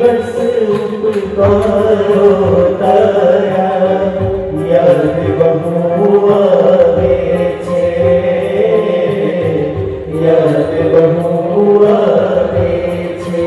दिवस उपकारो तारा याद बहु आवे छे याद बहु आवे छे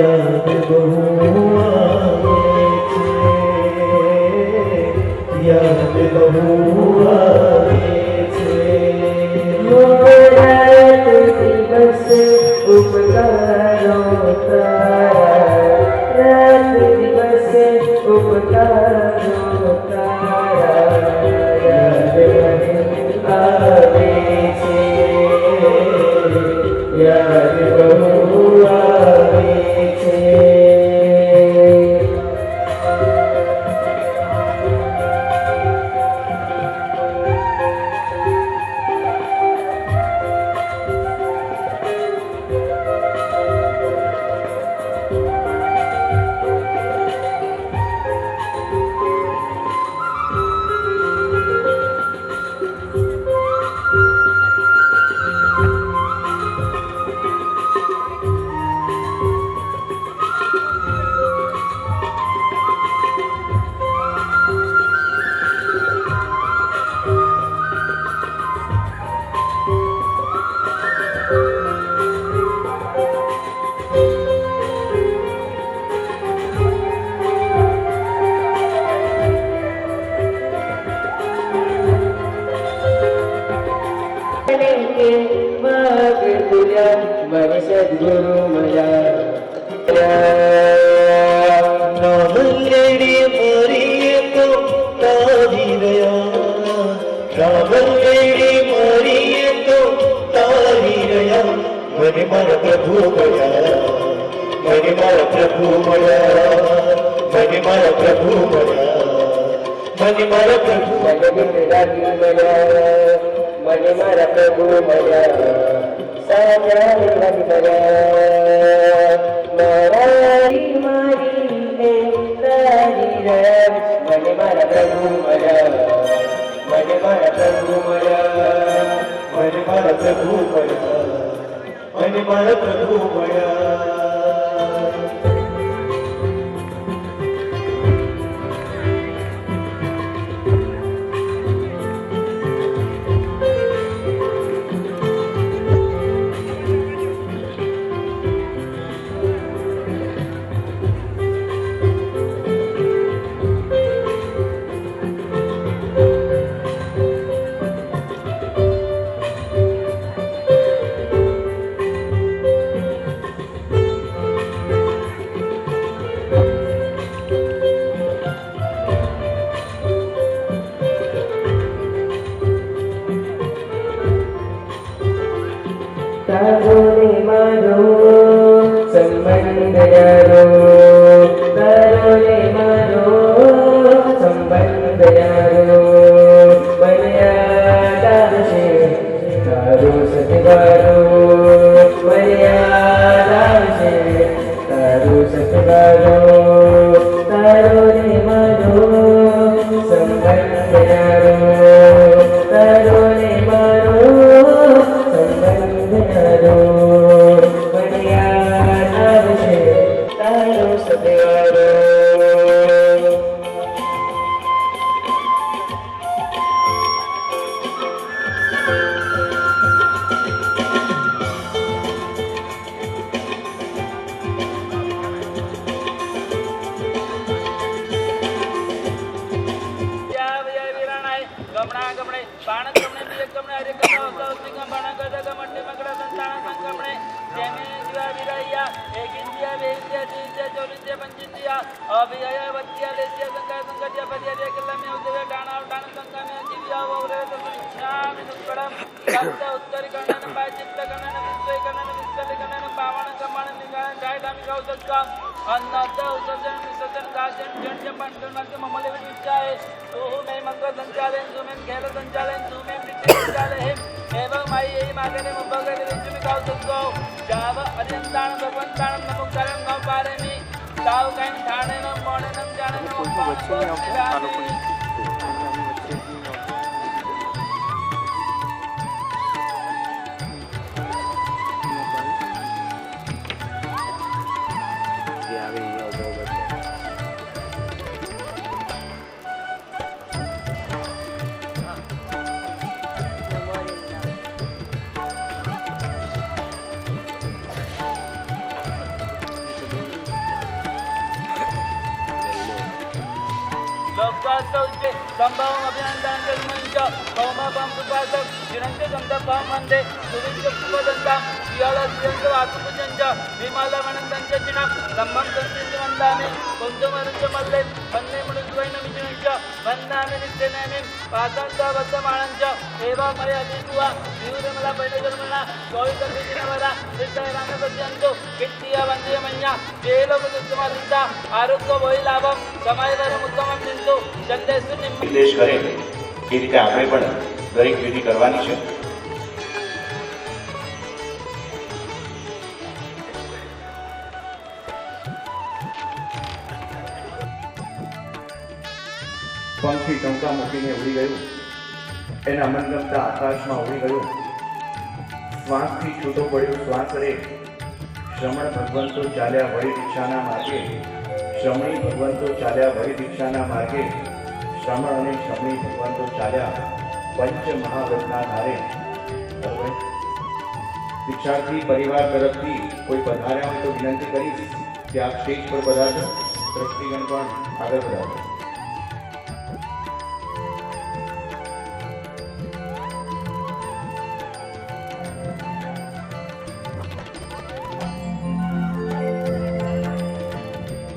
याद बहु आवे छे याद बहु आवे छे रात दिवस उपकारो तारा रात दिवस उपकारो तारा याद बहु आवे छे याद बहु आवे सद्गुरु मया रावलेड़ी मरिए तो तारी रया रावलेड़ी मरिए तो तारी रया मने मारा प्रभु मया मने मारा प्रभु मया मने मारा प्रभु मया मने मारा प्रभु मया मने मारा प्रभु मया मारी मने मारा प्रभु मया मने मारा प्रभु मया मने मारा प्रभु मया मने मारा प्रभु मया तारोने मारो संबंध यारो तारोने मारो संबंध यारो मर्यादा से तारो सतवारो मर्यादा से तारो सतवारो तारोने मारो संबंध यारो तारोने मारो बढ़िया नाम से तारो सतवारो चौलिंद्रिय पंचेंद्रिय अभिय वत्य लेस्य संकार संकट परिय कलम उदय डाना डान संगम दिव्या वरे तस्यामि दुक्कडम सप्त उत्तरी कणन पाय चित्त कणन विश्व कणन पावन कमण निगाय डायडामि गौतका अन्नद उत्सर्जन विसर्जन गाजन जन्य पंचन मध्य ममले विचाय तोहु में मंगल संचालन तुमें खेल संचालन तुमें नित्य संचालन एवं माई यही मागने मुबगरे विचमी गौतको जाव अरियंतान भगवंतान नमुकारण नौ पारे में ताव काइन ठाणे न मोणे न जाने न लोकवास्तवचे संभवम अभिनंदन मंच कौमापम सुपासक जिनंते संदर्भम वंदे सुविद्य सुपदंताम सियालस्यंत वासुपुजंच विमाल वनंतंच जिना सम्मम संचिंत वंदामि कुंजमरुंच मल्ले वन्ने मुनिद्वैन विजयंच वंदामि नित्यनेमिं पासंत वसमाणंच एवं मय अभिदुआ विहुरमला पैणजन्मना गोविंदविदिनवरा सिद्धरामपद्यंतो कित्तिया वंदे मय्या जेलमुदुत्तमलिता आरोग्य भोई लाभम समायवरम उत्तमम निंदो चंदेसु નિર્દેશ કરે એ રીતે આપણે પણ દરેક વિધિ કરવાની છે. પંખી ટંકા મૂકીને ઉડી ગયું, એના મનગમતા આકાશમાં ઉડી ગયું. શ્વાસથી છૂટો પડ્યો શ્વાસ રે, શ્રમણ ભગવંતો ચાલ્યા વળી દીક્ષાના માર્ગે, શ્રમણી ભગવંતો ચાલ્યા વળી દીક્ષાના માર્ગે, શ્રમણ અને શ્રમણી ભગવંતો ચાલ્યા પંચ મહાવ્રતના ધારે. બરાબર. દીક્ષાર્થી પરિવાર તરફથી કોઈ પધાર્યા હોય તો વિનંતી કરીશ કે આપ સ્ટેજ પર પધારજો. ટ્રસ્ટીગણ પણ આગળ પધારજો.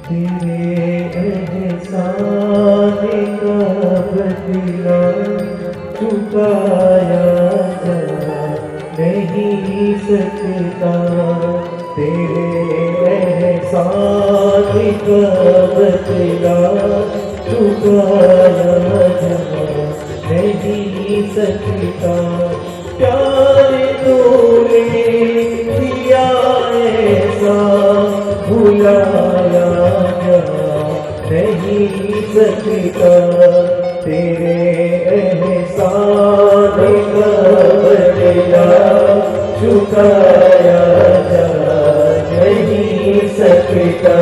तेरे एहसान का बदला चुकाया जा नहीं सकता, तेरे एहसान का बदला चुकाया जा नहीं सकता. प्यार तूने दिया ऐसा भुलाया जा नहीं सकता, तेरे एहसान का बदला चुकाया जा नहीं सकता.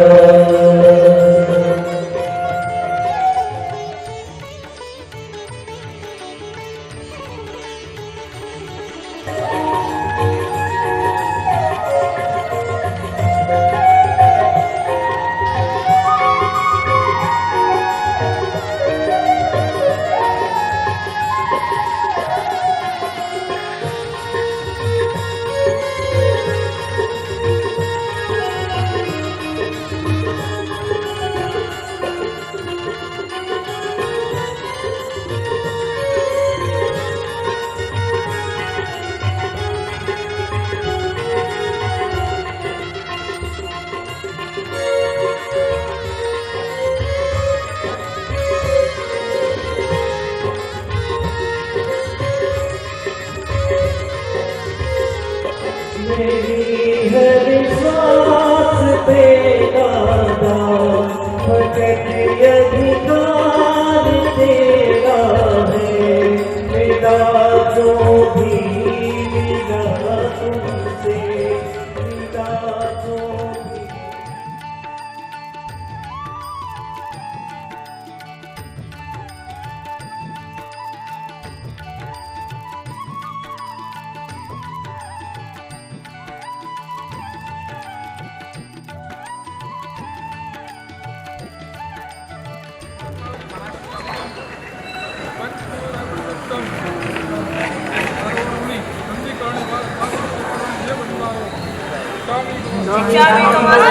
शिक्षा भी तुम्हारा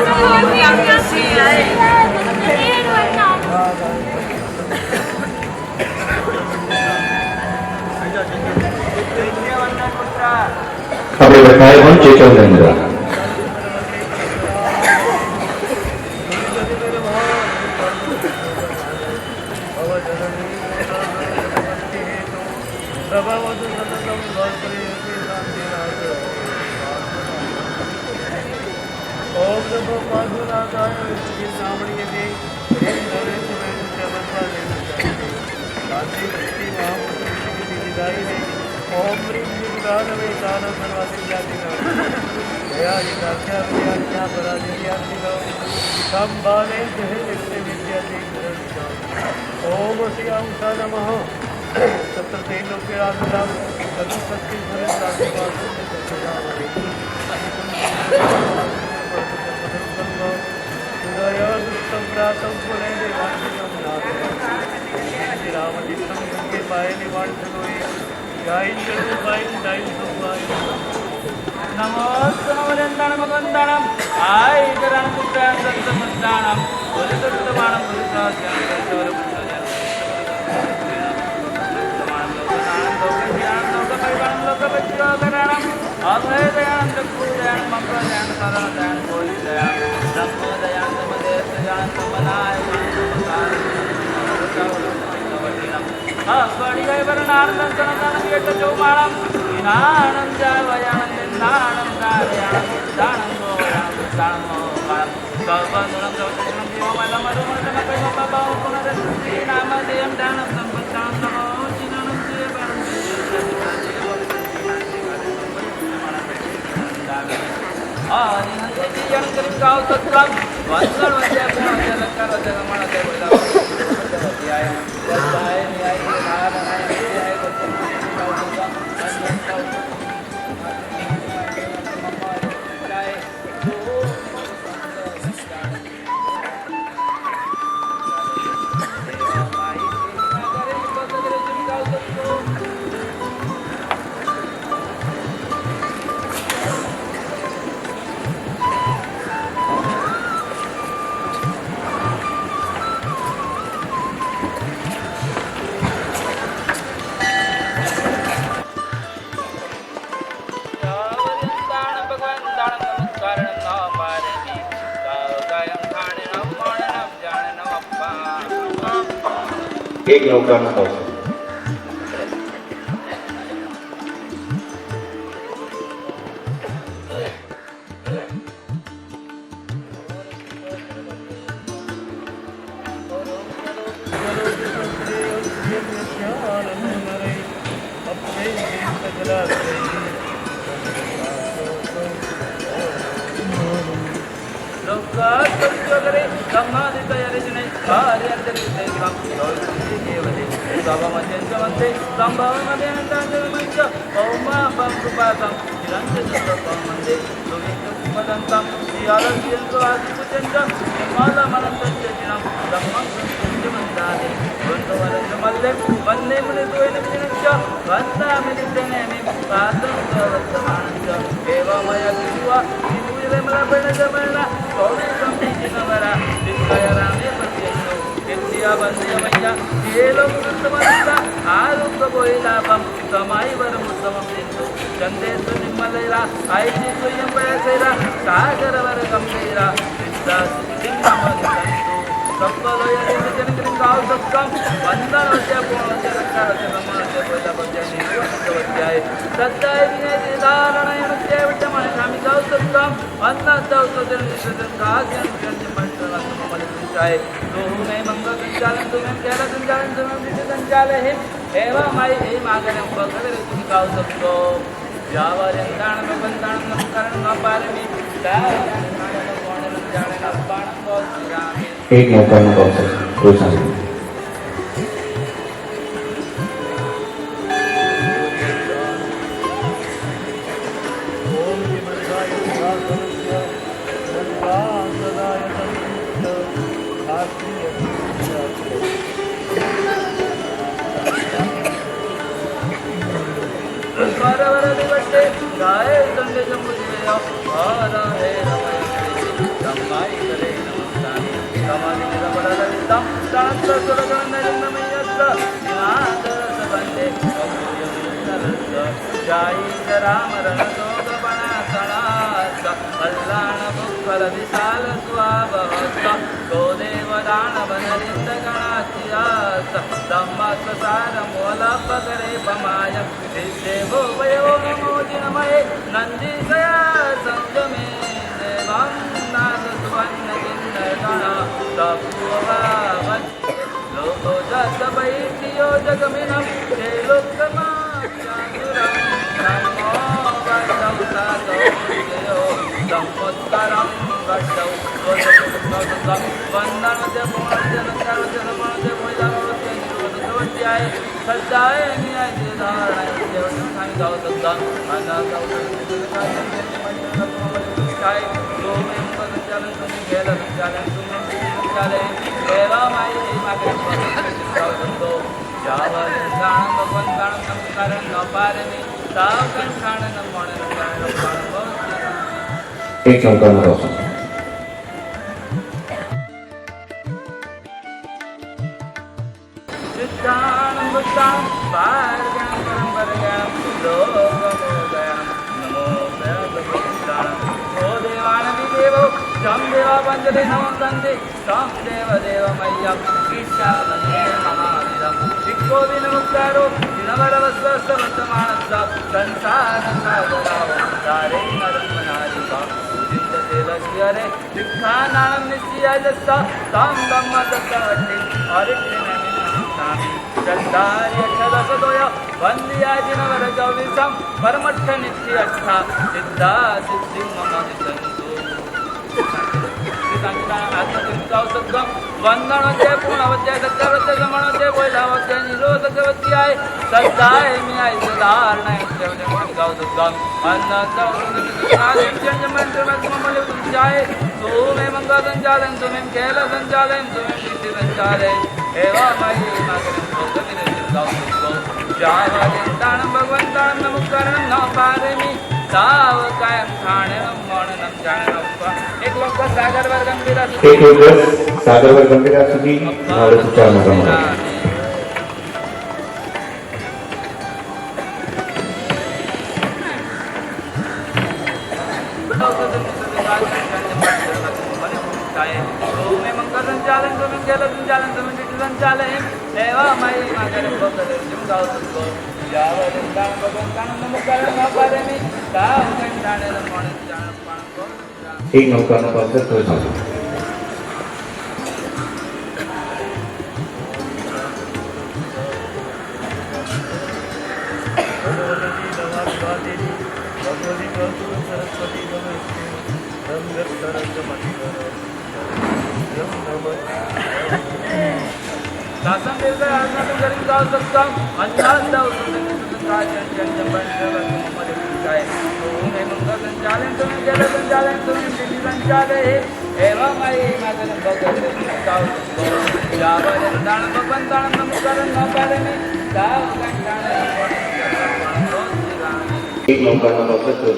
Kami berkaya mencicil Hendra. एक नौका न अवसर एक नौका न अवसर गाय समधिकबललितं तनत्रसुरगणनरिन्दमयस्य निनादसवन्दे जय राम रणशोकपणासनास्त कल्याणमुखलविशाल स्वाभवस्त गोदेवदानवनरिन्दगणाचियास्त धम्मस्वसारमूलपकरे पमाय देवो वयो नमो जिनमये नन्दीशया संयमे देवं नादस्वन्नजिन्नगण तपोभावत् लोको जगवैत्यो जगमिनं तेलोत्तमाचातुरं नमो वरदौ साधो समुत्तरं वरदौ वन्दनस्य पूर्णस्य नमस्कारस्य नमनस्य भोजनस्य निरोधसवत्याय सज्जाय न्याय धारणाय देवतानि गौतम अनन्तौतकाय लोमें पदचालन तुमि गेलं चालन तुमि चाले देवामाय मागे गौतमो जावलं गानं भगवान गानं नमस्कारं न पारमि तावकं खाणं नमोणं गानं पारमो एक नौका कौशल चित्तानं बुद्धां पारगं परम्परगं लोकमोदयं नमो भगवतां ओ देवानदिदेवो जं देवा वन्दते नमः वन्दे तं देवदेवमय्यं ईशावन्दे महावीरं शिक्षोभिनमुक्तारो दिनवरवस्वस्तवर्तमानस्य संसारसागराव तारे नरमनादिका उदितदेवस्यरे शिक्षानानं निश्चयजस्स तं ब्रह्मदत्तवट्टि हरिकृष्णेन श्रद्धार्यक्षदशतोय वन्द्याजिनवर चौविसं परमट्ठ नित्यर्था सिद्धा सिद्धिं मम दिसन्तु आत्मचिन्तौसद्गं वन्दनोच्चय पूर्णवच्चय सत्यवच्चय समणोच्चय वैधावच्चय निरोधकवच्चय सद्धाय मियाय सदाहरणय गौसद्गं अन्नसौसंजमन्त्रमन्त्रमलिवुच्चाय सोमे मङ्गलसञ्चालयं सोमें केलसञ्चालयं सोमें कीर्तिसञ्चालयं एवमयि मातरं गौसद्गौ जावलिन्तानं भगवन्तानं नमस्कारं न पारमि सावकायं खाणनं मौननं जाननं एक लोक सागर वर गंभीरा एक लोक सागर वर गंभीरा सुधी और उच्चारण करना सोमे मंगल संचालन सोमे केल संचालन सोमे विष्णु संचालन एवमयि मातरं गौसद्गं गौसद्गौ जावलिन्तानं भगवन्तानं नमस्कारं न पारमि सावकायं खाणनं मौननं जाननं एक नौका कौशल तो साधु दासं देवता आत्मानं करिं गौसद्गं अन्नादौ सुन्दरकायं जन्मबन्धवममरिकाय ओमे मंगलसञ्चालयं तुमि केलसञ्चालयं तुमि कीर्तिसञ्चालयं एवमयि मातरं भगवतं गौसद्गौ जावलिन्तानं भगवन्तानं नमस्कारं न पारमि सावकायं खाणनं एक नौका कौशल तो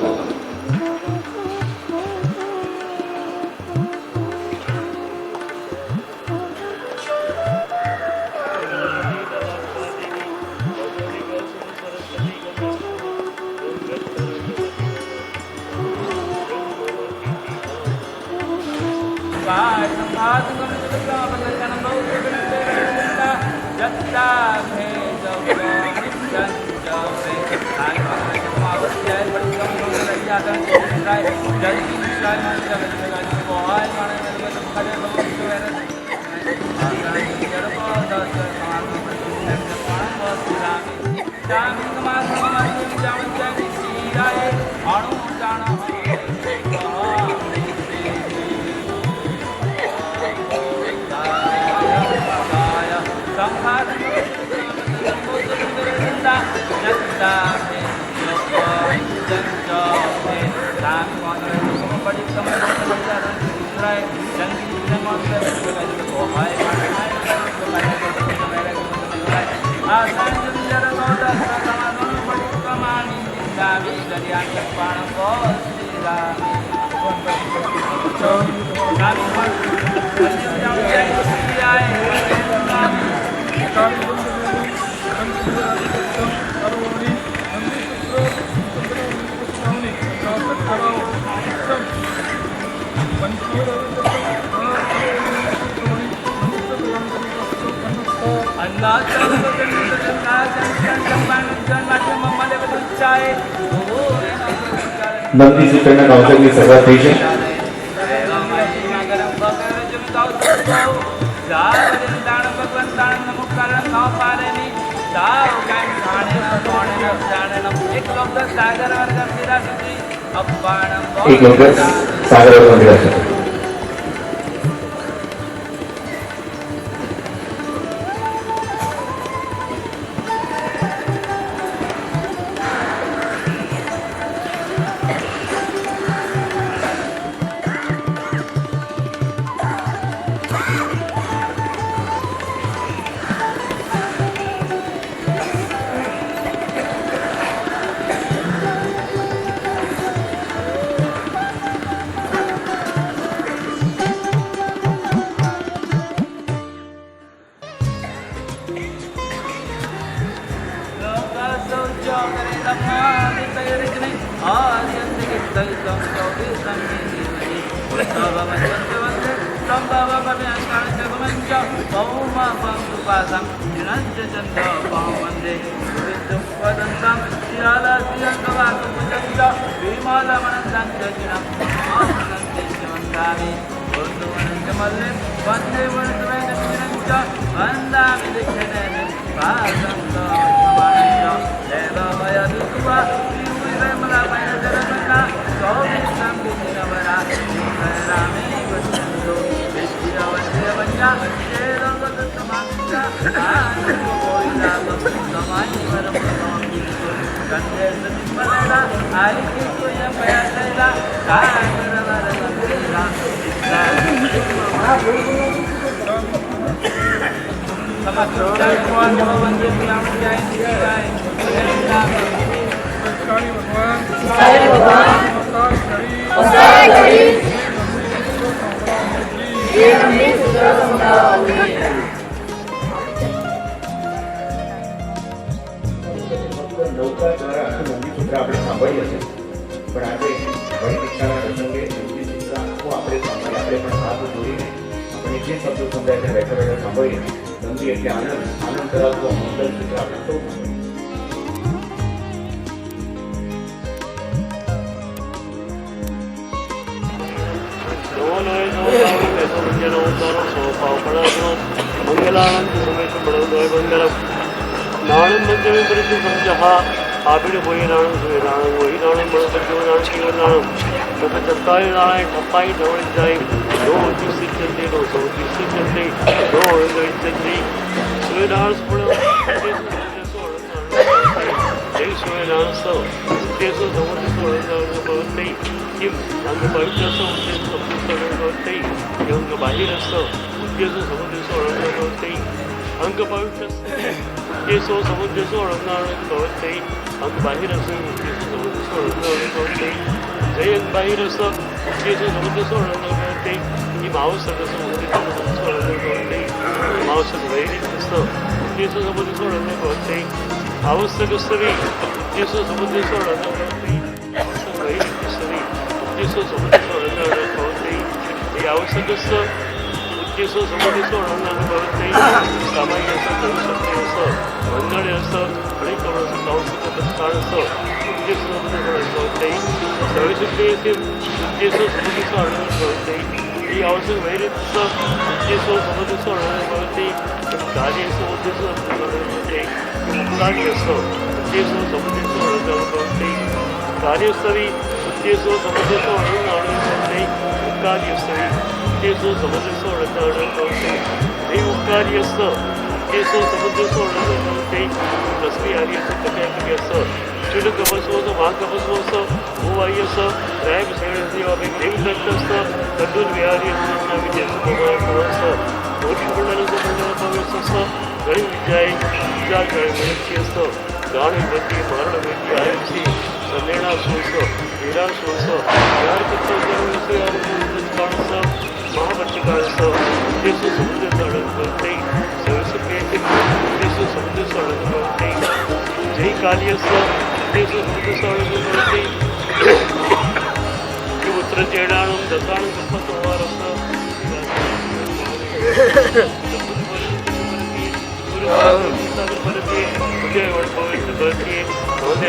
साधु Kami नंदी सूत्रना नवजन्मी सर्वात पेशंट एक लोक सागरवर मंदिरासाठी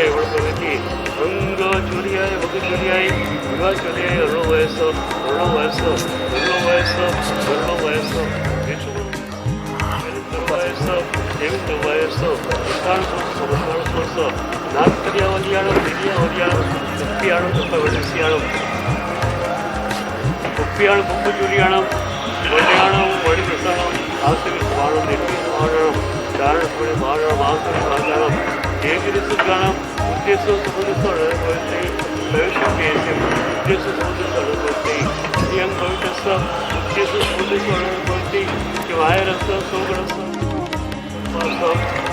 원법이지 응거 조리하에 먹기 조리하에 누가 조리하에 얼로와에서 얼로와에서 얼로와에서 얼로와에서 유튜브 얼로와에서 재밌도와에서 일단 소소소소소 나트리아 어디야로 미리아 어디야로 국비야로 국바월시야로 국비야로 국부조리야로 원리야로 원리प्र사로 아스미 수바로 निर्विवारो दारण पुणे महाराण महासुरी महादानम देवगिरिस गानम उद्देश्य समुद्र सरण होते भविष्य केसे उद्देश्य समुद्र सरण होते यं भविष्यस्य उद्देश्य समुद्र सरण होते कि वायरस सोगरस वास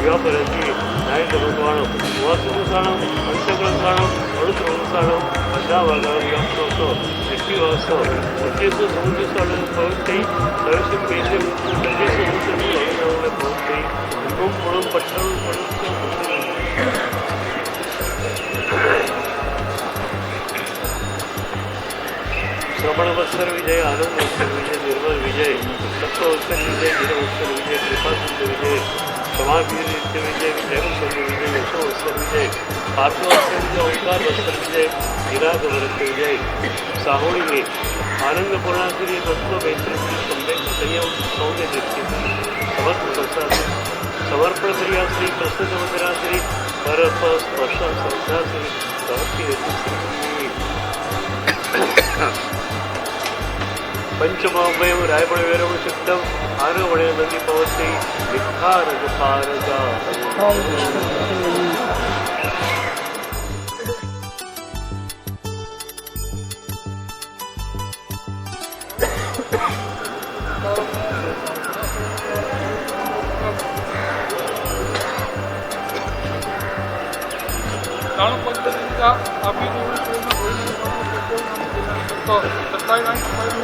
व्यापरति नाय भगवान वासुसानम अंतग्रसानम अणुत्रसानम अजावागा व्यापरोतो नित्योसो उद्देश्य समुद्र सरण होते भविष्य केसे उद्देश्य समुद्र सरण होते पुरम पट्टन श्रवण वत्सर विजय आनंद वत्सर विजय निर्मल विजय तत्व वत्सर विजय वीर वत्सर विजय कृपा सिंधु विजय समाधि नित्य विजय विजय विजय यशो वत्सर विजय पार्थ वत्सर विजय ओंकार वत्सर विजय विराग वत्सर विजय साहोड़ी में आनंद पूर्णागिरी तत्व मैत्री संवेद संयम सौम्य दृष्टि समर्थ प्रसाद समर्पण क्रिया श्री कृष्ण समुद्रा श्री परप स्पर्श संध्या श्री सहस्ती पंचमोभयं रायपण वेरवण शुद्धम आरोवणे नदी पवते विखारज पारजा 나는 번째니까 앞이 누구를 보이면 보이는 것도 가까이 가는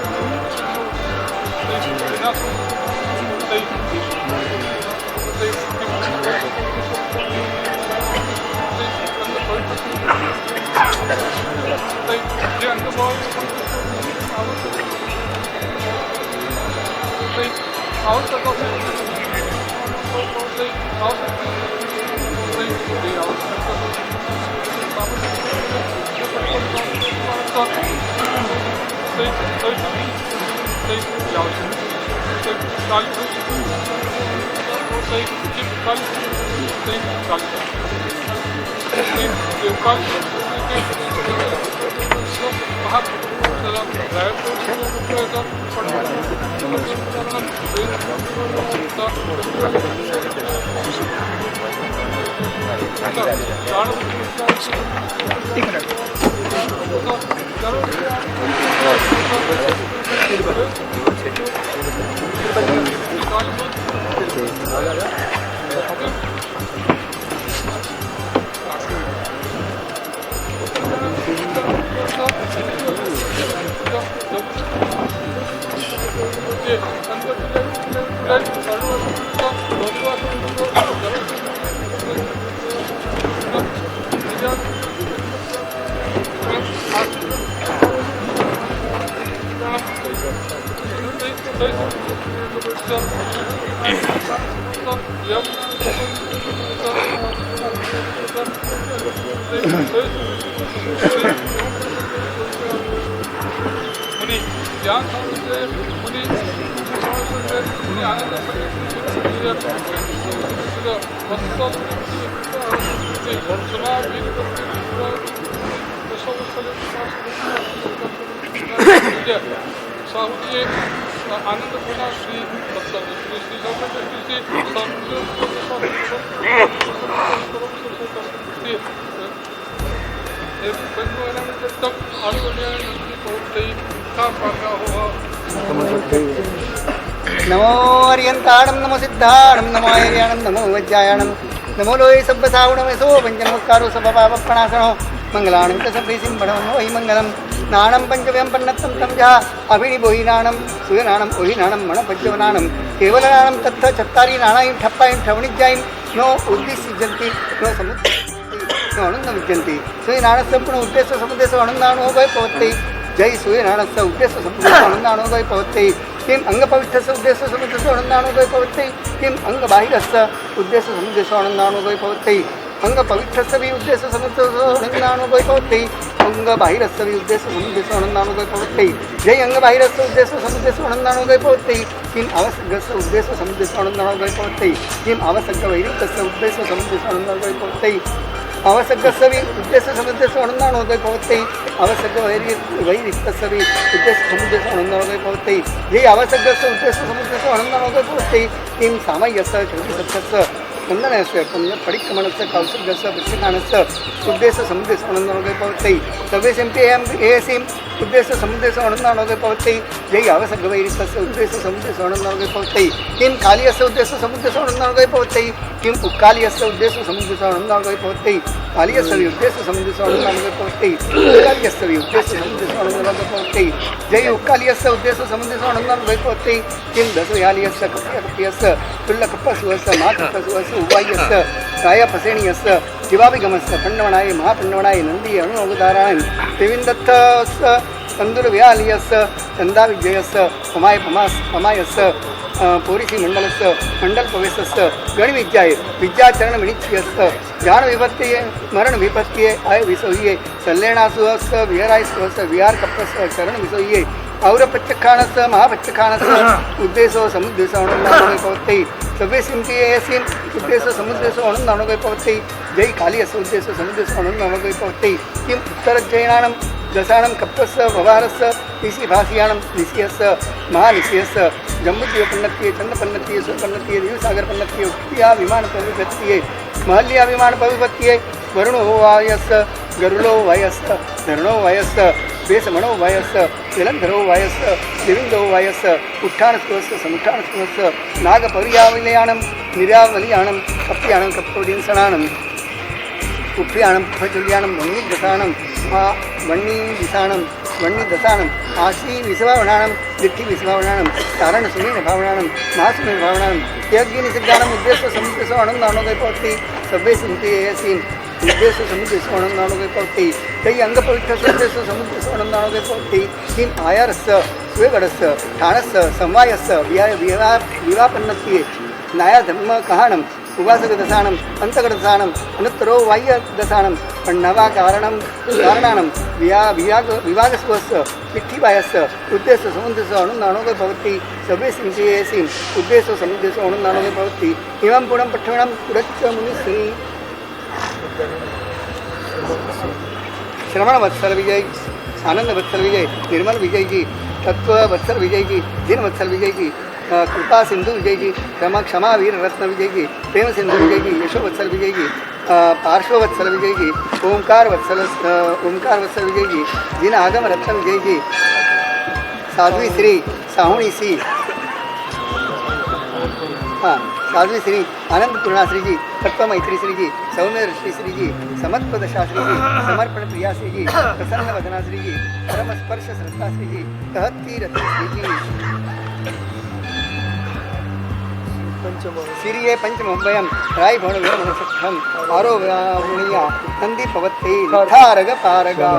साहुजी आनंदपूर्ण श्री श्री नमो अर्यंताणं नमो सिद्धाणं नमो ऐर्याणं नमो वज्रायणं नमो लोये सब्बसावणमेसो पञ्चमुक्कारो सपपापप्रणाशनो मंगलानं च सप्रीसिंहणं वै मंगलं नाणं पञ्चव्यं पन्नत्तं तं जा अभिनिबोहि नाणं सूर्यनाणं ओहि नाणं मणपञ्चवनाणं केवलनाणं तत्थ चत्तारि नाणायं ठप्पायं ठवणिज्यायं नो उद्दिश्यन्ति नो समुद्र नो आनन्दमुच्यन्ति सूर्यनाणस्य पुनः उद्देश्य समुद्रस्य आनन्दानो वै भवति जय सूर्यनारायणस्य उद्देश्य समुद्रस्य आनन्दानो वै भवति किम् अंगपवित्रस्य उद्देश्य समुद्रस्य आनन्दानो वै भवति किम् अंगबाहिरस्य उद्देश्य समुद्रस्य आनन्दानो वै भवति अंग पवित्रस्य उद्देश्य समुद्रसोणन्नानुगोपवत्यै अंग बाहिरस्य उद्देश्य समुद्रसोणन्नानुगोपवत्यै जय अंग बाहिरस्य उद्देश्य समुद्रसोणन्नानुगोपवत्यै किम आवसग्गस्य उद्देश्य समुद्रसोणन्नानुगोपवत्यै किम आवसग्ग वैरिक्तस्य उद्देश्य समुद्रसोणन्नानुगोपवत्यै आवसग्गस्य उद्देश्य समुद्रसोणन्नानुगोपवत्यै आवसग्ग वैरिक्तस्य उद्देश्य समुद्रसोणन्नानुगोपवत्यै जय आवसग्गस्य उद्देश्य समुद्रसोणन्नानुगोपवत्यै किम सामय्यस्य श्रुतिसत्यस्य वंदनस्य परिक्रमणस्य कौशल्यस्य वृक्षकाणस्य उद्देश्य समुद्रस्य आनन्दोपवत्यै सर्वेशम्पेयम् एयसीम् उद्देश्य समुद्रस्य आनन्दोपवत्यै जय आवसग्गवैरितस्य उद्देश्य समुद्रस्य आनन्दोपवत्यै किं कालियस्य उद्देश्य समुद्रस्य आनन्दोपवत्यै किं उक्कालियस्य उद्देश्य समुद्रस्य आनन्दोपवत्यै कालियस्य उद्देश्य समुद्रस्य आनन्दोपवत्यै उक्कालियस्य उद्देश्य समुद्रस्य आनन्दोपवत्यै जय उक्कालियस्य उद्देश्य समुद्रस्य आनन्दोपवत्यै किं दशयालियस्य कप्यस्य तुल्लकप्पशुवस्य माकप्पशुवस्य उवायस्य रायफसेणीयस्य दिवाभिगमस्य पण्डवनाय महापण्डवनाय नन्दी अणुअवताराय त्रिविन्दत्तस्य तन्दुरव्यालियस्य चन्दाविजयस्य पमायस्य पौरिषीमण्डलस्य मण्डलप्रवेशस्य गणविद्याय विद्याचरणविनिश्चयस्य ज्ञानविभक्तिये स्मरणविभक्तिये आयविसोह्ये सल्लेणासुवस्य विहारायस्वस्य विहारकप्पस्य चरणविसोह्ये औरपच्चखानस्य महापच्चखानस्य उद्देशो समुद्देशो आनन्दोपवत्यै सर्वेसिंह उद्देश्य समुद्रेशो आनन्दोपवत्यै जय कालियस्य उद्देश्य समुद्रेशो आनन्दोपवत्यै किम् उत्तरजैनानं दशानं कप्पस्य भवारस्य निशिभाषियानं निशियस्य महानिशियस्य जम्बुद्वीपन्नत्ये चन्द्रपन्नत्ये सुपन्नत्ये दिवसागरपन्नत्ये उक्तिया विमानपविपत्ये महल्या विमानपविपत्ये वरुणो वायस्य गरुडो वायस्य धरणो वायस्य बेसमणो वायस्य जलंधरो वायस्य दिविंदो वायस्य उत्थानस्वस्य समुत्थानस्वस्य नागपर्यावलयानं निर्यावलयानं कप्यानं कप्पोडिंसणानं कुप्यानं फजुल्यानं वह्निदसानं वह्निदिसानं वह्निदसानं आशी विश्वावणानं दिट्ठि विश्वावणानं तारणसुमीनभावणानं महासुमीनभावणानं यज्ञनिसिद्धानम् उद्देश्य समुद्रसो आनन्दोपवत्यै सर्वे सन्ति उद्देश्य समुद्रस्य आनन्दोपवत्यै तै अंगपवित्रस्य उद्देश्य समुद्रस्य आनन्दोपवत्यै किम् आयारस्य सुवेगडस्य ठाणस्य समवायस्य विवापन्नत्ये न्यायधर्मकहाणम् उवासकदशानम् अन्तकदशानम् अनुत्तरो वाह्यदशानं पण्णवाकारणां विभागस्वस्य पिठ्ठिबायस्य उद्देश्य समुद्रस्य आनन्दोपवत्यै सर्वे सिंहयेसीं उद्देश्य समुद्रस्य आनन्दोपवत्यै इमं पुणं पठ्यमानं पुरच्च मुनिश्री श्रवण वत्सल विजय आनंद वत्सल विजय निर्मल विजय जी तत्व वत्सल विजय जी दिन वत्सल विजय जी कृपा सिंधु विजय जी क्षमा वीर रत्न विजय जी प्रेम सिंधु विजय जी यशो वत्सल विजय जी पार्श्व वत्सल विजय जी ओंकार वत्सल विजय जी जिन आगम रत्न विजय जी साध्वी श्री साहुणी सी साध्वी श्री आनंद पूर्णा श्री जी तत्व मैत्री श्री जी सौम्य श्री जी समत्पदशा श्री जी समर्पण प्रिया श्री जी प्रसन्न वदना श्री जी परम स्पर्श श्रद्धा श्री जी कहती रति श्री जी सिरिये पंचमोभयं राय भवन मनसक्षम आरो मुनिया नंदी पवत्ते थारग पारगा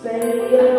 Say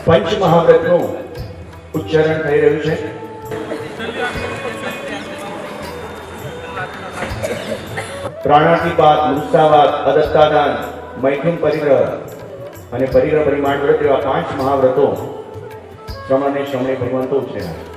પંચમહાવ્રતનું ઉચ્ચારણ થઈ રહ્યું છે. પ્રાણાતિપાત, મુક્તાવાદ, અદત્તાદાન, મૈથુન પરિગ્રહ અને પરિગ્રહ પરિમાણ વ્રત એવા 5 મહાવ્રતો શ્રમણે શ્રમણે ભગવંતો ઉછેર્યા.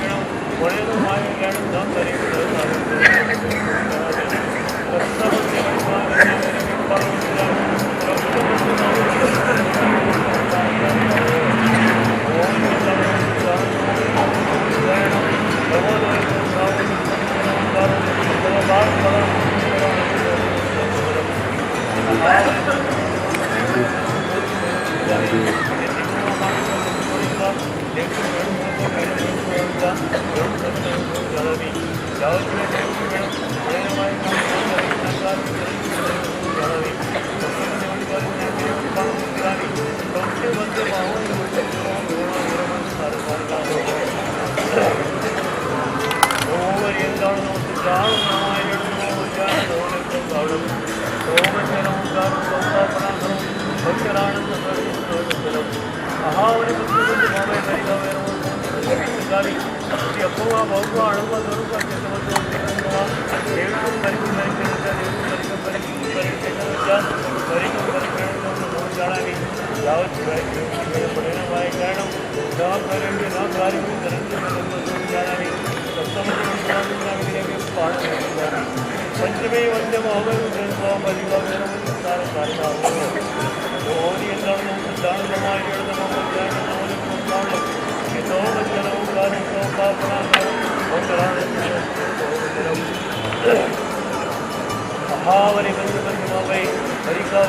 ಯಾವ पंचमे वंदे महावरी बंधुबाई हरिका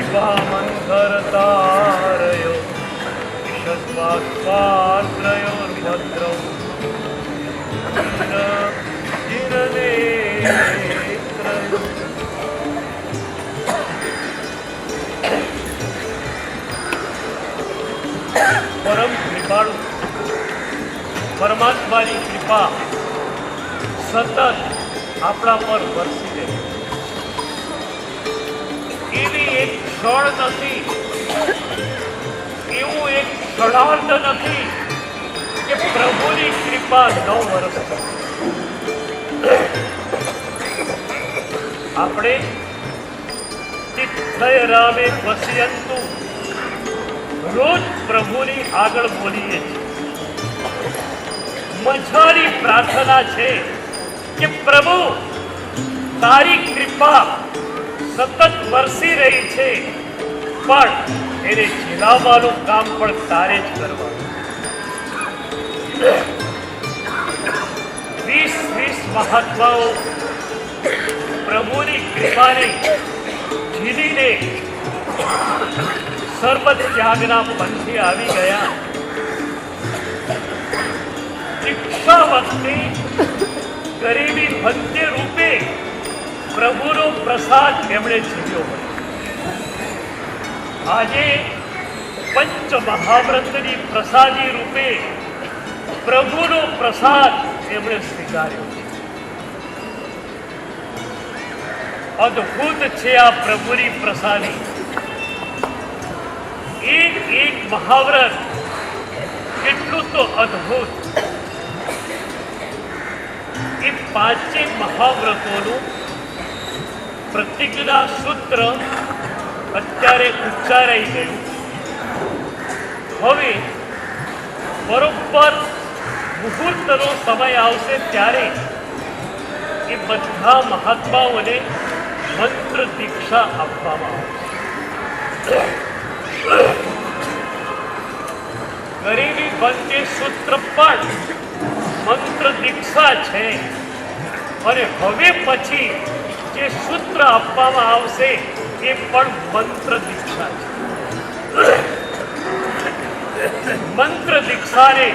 कृपा मंथर तारयो बाष्पात्रयोर्भद्रौ जिननेत्रयोः परम कृपाळु परमात्माની કૃપા સતત આપણા પર વરસી રહી એવી એક ક્ષણ નથી, એવું એક ક્ષણાર્ધ નથી કે પ્રભુની કૃપા ન વરસે. આપણે તિથય રામે વસ્યંતુ રોજ પ્રભુની આગળ બોલીએ છીએ. મજાની પ્રાર્થના છે કે પ્રભુ તારી કૃપા સતત વરસી રહી છે, પણ એને જીલાવવાનું કામ પણ તારે જ કરવાનું. 20 મહાત્માઓ પ્રભુની કૃપાને ઝીલીને સર્વ ત્યાગના પંથે આવી ગયા. દીક્ષા વખતે ગરીબી ભંત્ય રૂપે પ્રભુનો પ્રસાદ એમણે જીવ્યો. આજે પંચ મહાવ્રતની પ્રસાદી રૂપે પ્રભુનો પ્રસાદ એમણે સ્વીકાર્યો. અદ્ભુત છે આ પ્રભુની પ્રસાદી. એક મહાવ્રત કેટલું તો અદ્ભુત. એ પાંચે મહાવ્રતોનું પ્રતિજ્ઞા સૂત્ર અત્યારે ઉચ્ચારાઈ ગયું. હવે બરોબર મુહૂર્તનો સમય આવશે ત્યારે એ બધા મહાત્માઓને મંત્ર દીક્ષા આપવામાં આવશે. ગરીબી બંને સૂત્ર પણ મંત્ર દીક્ષા છે, અને હવે પછી જે સૂત્ર આપવામાં આવશે એ પણ મંત્ર દીક્ષા છે. મંત્ર દીક્ષાને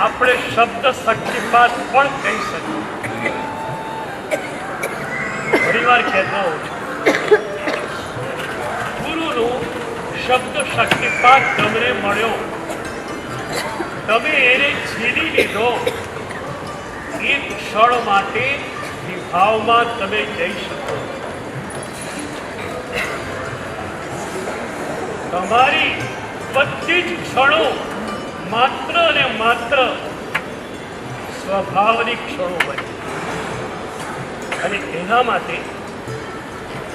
આપણે શબ્દ શક્તિપાત પણ કહી શકીએ. ઘણીવાર કહેતો હોઉં છું, ગુરુનો શબ્દ શક્તિપાત તમને મળ્યો, તમે એને ઝીલી લીધો, એક ક્ષણ માટે વિભાવમાં તમે જઈ શકો. તમારી બધી જ ક્ષણો માત્ર અને માત્ર સ્વભાવની ક્ષણો બની. અને એના માટે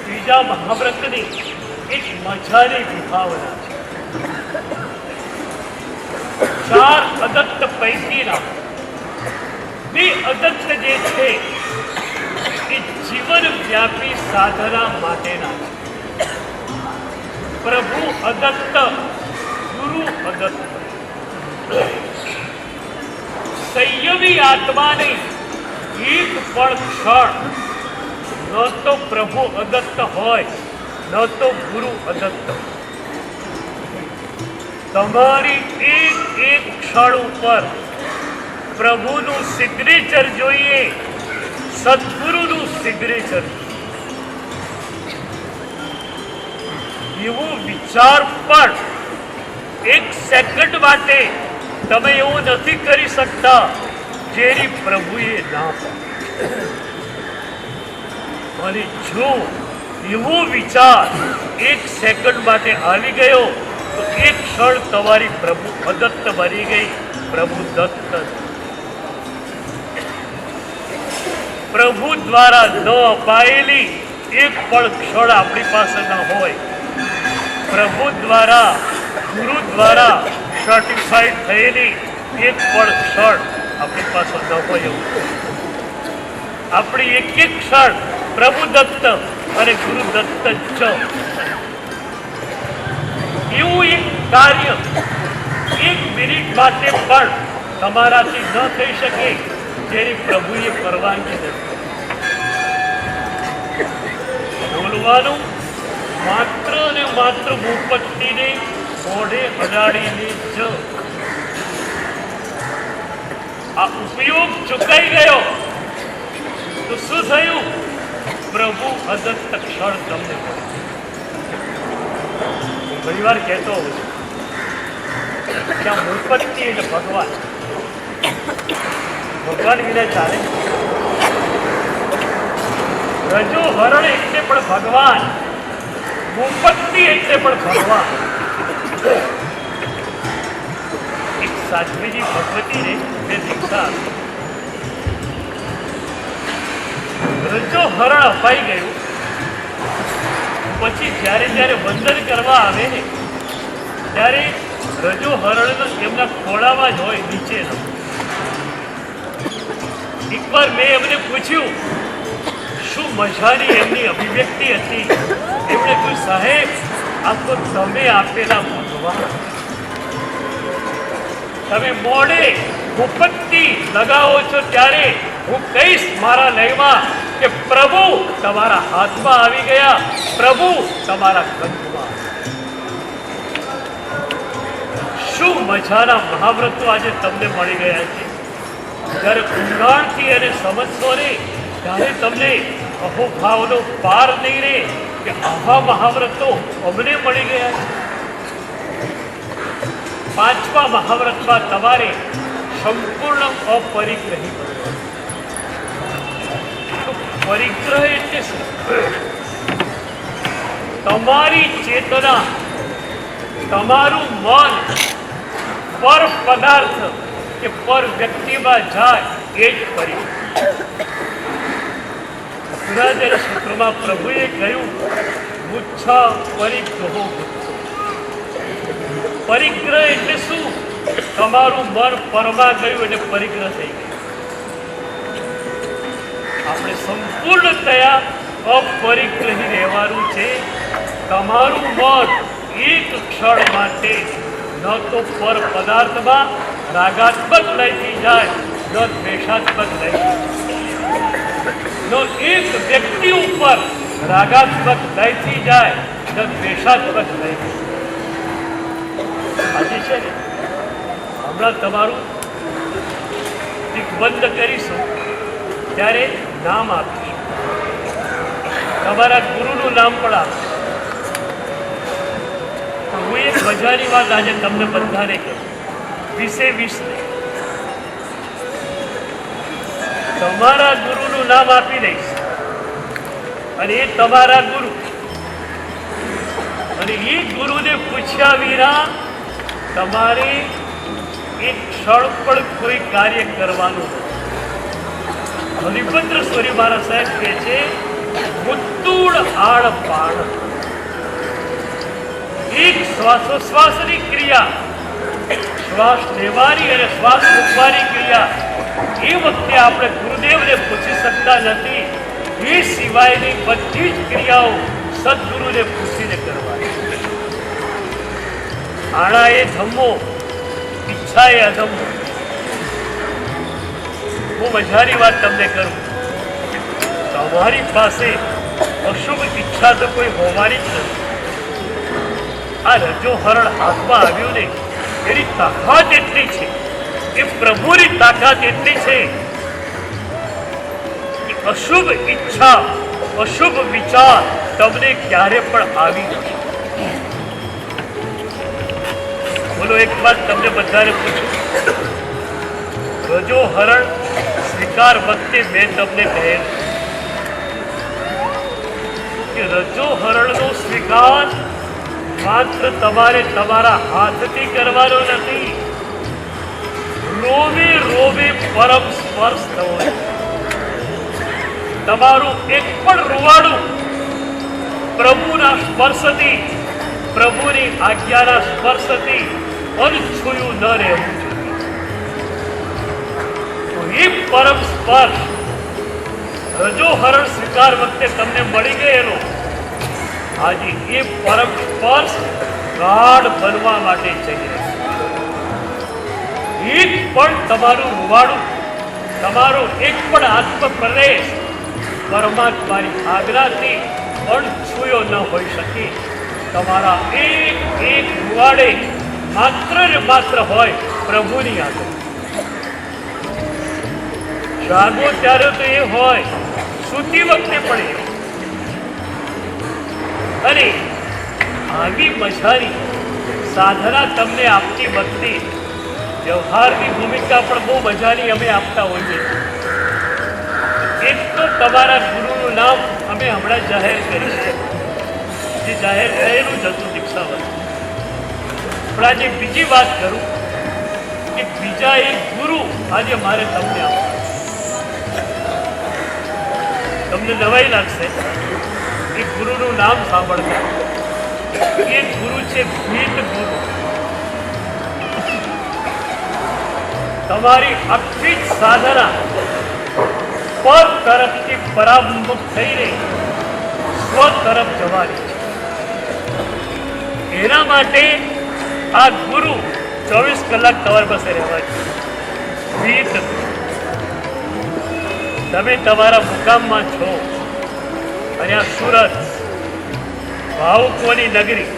ત્રીજા મહાવ્રતની એક મજાની વિભાવના છે. 4 અદત્ત પૈકીના 2 અદત્ત જે છે એ જીવનવ્યાપી સાધના માટેના છે. પ્રભુ અદત્ત, ગુરુ અદત્ત. સંયમી આત્માને એક પણ ક્ષણ ન તો પ્રભુ અદત્ત હોય, ન તો ગુરુ અદત્ત. તમારી એક ક્ષણ ઉપર પ્રભુનું સિગ્નેચર જોઈએ, સદગુરુનું સિગ્નેચર. એવો વિચાર પણ એક સેકન્ડ માટે તમે એવું નથી કરી શકતા જેની પ્રભુએ ના પાડી. અને જો એવો વિચાર એક સેકન્ડ માટે આવી ગયો તો એક ક્ષણ તમારી પ્રભુ અદત્ત બની ગઈ, પ્રભુ દત્ત. પ્રભુ દ્વારા ન અપાયેલી એક પણ ક્ષણ આપણી પાસે ન હોય. પ્રભુ દ્વારા, ગુરુ દ્વારા સર્ટિફાઈડ થયેલી એક પણ ક્ષણ આપણી પાસે ન હોય. આપણી એક ક્ષણ પ્રભુ દત્ત અને ગુરુ દત્ત જ. એવું એક કાર્ય એક મિનિટ માટે પણ તમારાથી ન થઈ શકે જેની પ્રભુએ પરવાનગી નથી. બોલવાનું માત્ર ને માત્ર ભૂપતિને મોઢે અડાડીને જ આ ઉપયોગ ચૂકાઈ ગયો તો શું થયું? પ્રભુ અદત્ત ક્ષણ તમને મળે. હું ઘણી વાર કહેતો હોઉં છું કે આ મૂર્પતિ એટલે ભગવાન. ભગવાન વિના ચાલે. રજો હરણ એટલે પણ ભગવાન, મૂર્પતિ એટલે પણ ભગવાન. એક સાધ્વીજી ભગવતીને મેં દીક્ષા આપી. રજો હરણ અપાઈ ગયું પછી જ્યારે જ્યારે વંદન કરવા આવે ને ત્યારે રજો હરણ એમના ખોળામાં જ હોય, નીચે ન. એકવાર મેં એમને પૂછ્યું શું મજાની એમની અભિવ્યક્તિ હતી. એમણે કહ્યું, સાહેબ આ તો તમે આપેલા ભગવાન. તમે મોડે મુપત્તિ લગાવો છો ત્યારે હું કહીશ મારા લયમાં કે પ્રભુ તમારા હાથમાં આવી ગયા, પ્રભુ તમારા કંઠમાં. શું મજાના મહાવ્રતો આજે તમને મળી ગયા છે. જ્યારે ઊંડાણથી એને સમજશો ને ત્યારે તમને અહોભાવનો પાર નહીં રહે કે આવા મહાવ્રતો અમને મળી ગયા છે. પાંચમા મહાવ્રતમાં તમારે સંપૂર્ણ અપરિગ્રહી બનવું. પરિગ્રહ એટલે શું? તમારી ચેતના, તમારું મન પર પદાર્થ કે પર વ્યક્તિમાં જાય એ જ પરિગ્રહ. પુરાતન સૂત્રમાં પ્રભુએ કહ્યું, મુચ્છા પરિગ્રહો. પરિગ્રહ એટલે શું? તમારું મન પરમાં ગયું એટલે પરિગ્રહ થઈ ગયું. આપણે સંપૂર્ણતયા અપરિગ્રહી રહેવાનું છે. તમારું મન એક ક્ષણ માટે ન તો પર પદાર્થમાં રાગાત્મક લયથી જાય, ન દ્વેષાત્મક લયથી, ન એક વ્યક્તિ ઉપર રાગાત્મક લયથી જાય, ન દ્વેષાત્મક લયથી. આજે છે ને હમણાં તમારું બંધ કરીશું ત્યારે નામ આપીશું. તમારા ગુરુનું નામ પણ આપીશું. હું એક મજાની વાત આજે તમને બધાને કહું, 20 તમારા ગુરુનું નામ આપી દઈશ અને એ તમારા ગુરુ, અને એ ગુરુને પૂછ્યા વિના તમારે એક ક્ષણ પણ કોઈ કાર્ય કરવાનું નથી. હરિભદ્ર સ્વરી મહારાજ સાહેબ કહે છે, મુત્તુળ આળ પાણ. એક શ્વાસોશ્વાસની ક્રિયા, શ્વાસ લેવાની અને શ્વાસ મૂકવાની ક્રિયા એ વખતે આપણે ગુરુદેવને પૂછી શકતા નથી. એ સિવાયની બધી જ ક્રિયાઓ સદગુરુને પૂછીને કરવાની. આણા એ ધમ્મો, ઈચ્છા એ અધમ્મો. હું મજાની વાત તમને કરું, તમારી પાસે અશુભ ઈચ્છા તો કોઈ હોવાની જ નથી. આ રજો હરણ હાથમાં આવ્યું ને એની તાકાત એટલી છે, એ પ્રભુની તાકાત એટલી છે કે અશુભ ઈચ્છા, અશુભ વિચાર તમને ક્યારે પણ આવી નથી. બોલો, એક વાત તમને બધાને પૂછું, રજો હરણ સ્વીકાર વખતે મેં તમને કહેલું કે રજો હરણનો સ્વીકાર માત્ર તમારે તમારા હાથથી કરવાનો નથી, રોવે રોવે પરમ સ્પર્શ થવો. તમારું એક પણ રૂવાડું પ્રભુના સ્પર્શથી, પ્રભુની આજ્ઞાના સ્પર્શથી અનછૂયું ન રહેવું જોઈએ. એ પરમ સ્પર્શ રજો હરણ સ્વીકાર વખતે તમને મળી ગયેલો, આજે એ પરમ સ્પર્શ ગાઢ બનવા માટે જઈ રહ્યો. એક પણ તમારું રૂવાડું, તમારો એક પણ આત્મ પ્રદેશ પરમાત્માની આજ્ઞાથી અણછૂયો ન હોઈ શકે. તમારા એક એક રૂવાડે માત્ર ને માત્ર હોય પ્રભુની આજ્ઞા. જાગો ત્યારે તો એ હોય, સૂતી વખતે પણ એ. અને આવી મજાની સાધના તમને આપતી વખતે વ્યવહારની ભૂમિકા પણ બહુ મજાની અમે આપતા હોઈએ. એક તો તમારા ગુરુનું નામ અમે હમણાં જાહેર કરી છે, જે જાહેર થયેલું જ હતું દીક્ષાવત. પણ આજે બીજી વાત કરું કે બીજા એક ગુરુ આજે મારે તમને આપવા. તમને નવાઈ લાગશે એ ગુરુનું નામ સાંભળતા. એ ગુરુ છે ભીત ગુરુ. તમારી આખી જ સાધના પર તરફથી પરામુખ થઈને સ્વ તરફ જવાની છે. એના માટે આ ગુરુ 24 કલાક તમારી પાસે રહેવા છે. ભીત તમે તમારા મુકામમાં છો અને આ સુરત ભાવુકોની નગરી,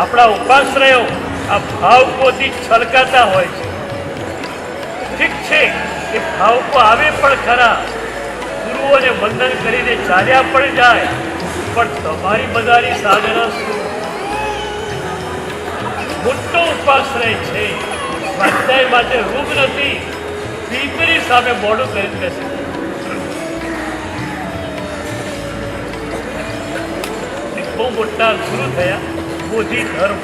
આપણા ઉપાશ્રયો આ ભાવુકોથી છલકાતા હોય છે. ઠીક છે કે ભાવુકો આવે પણ ખરા, ગુરુઓને વંદન કરીને ચાલ્યા પણ જાય, પણ તમારી બધાની સાધના શું? મોટો ઉપાશ્રય છે. સ્વાધ્યાય માટે રૂપ નથી, ભીતરી સામે મોડું કરીને બેસે. બહુ મોટા ગુરુ થયા, બોધિ ધર્મ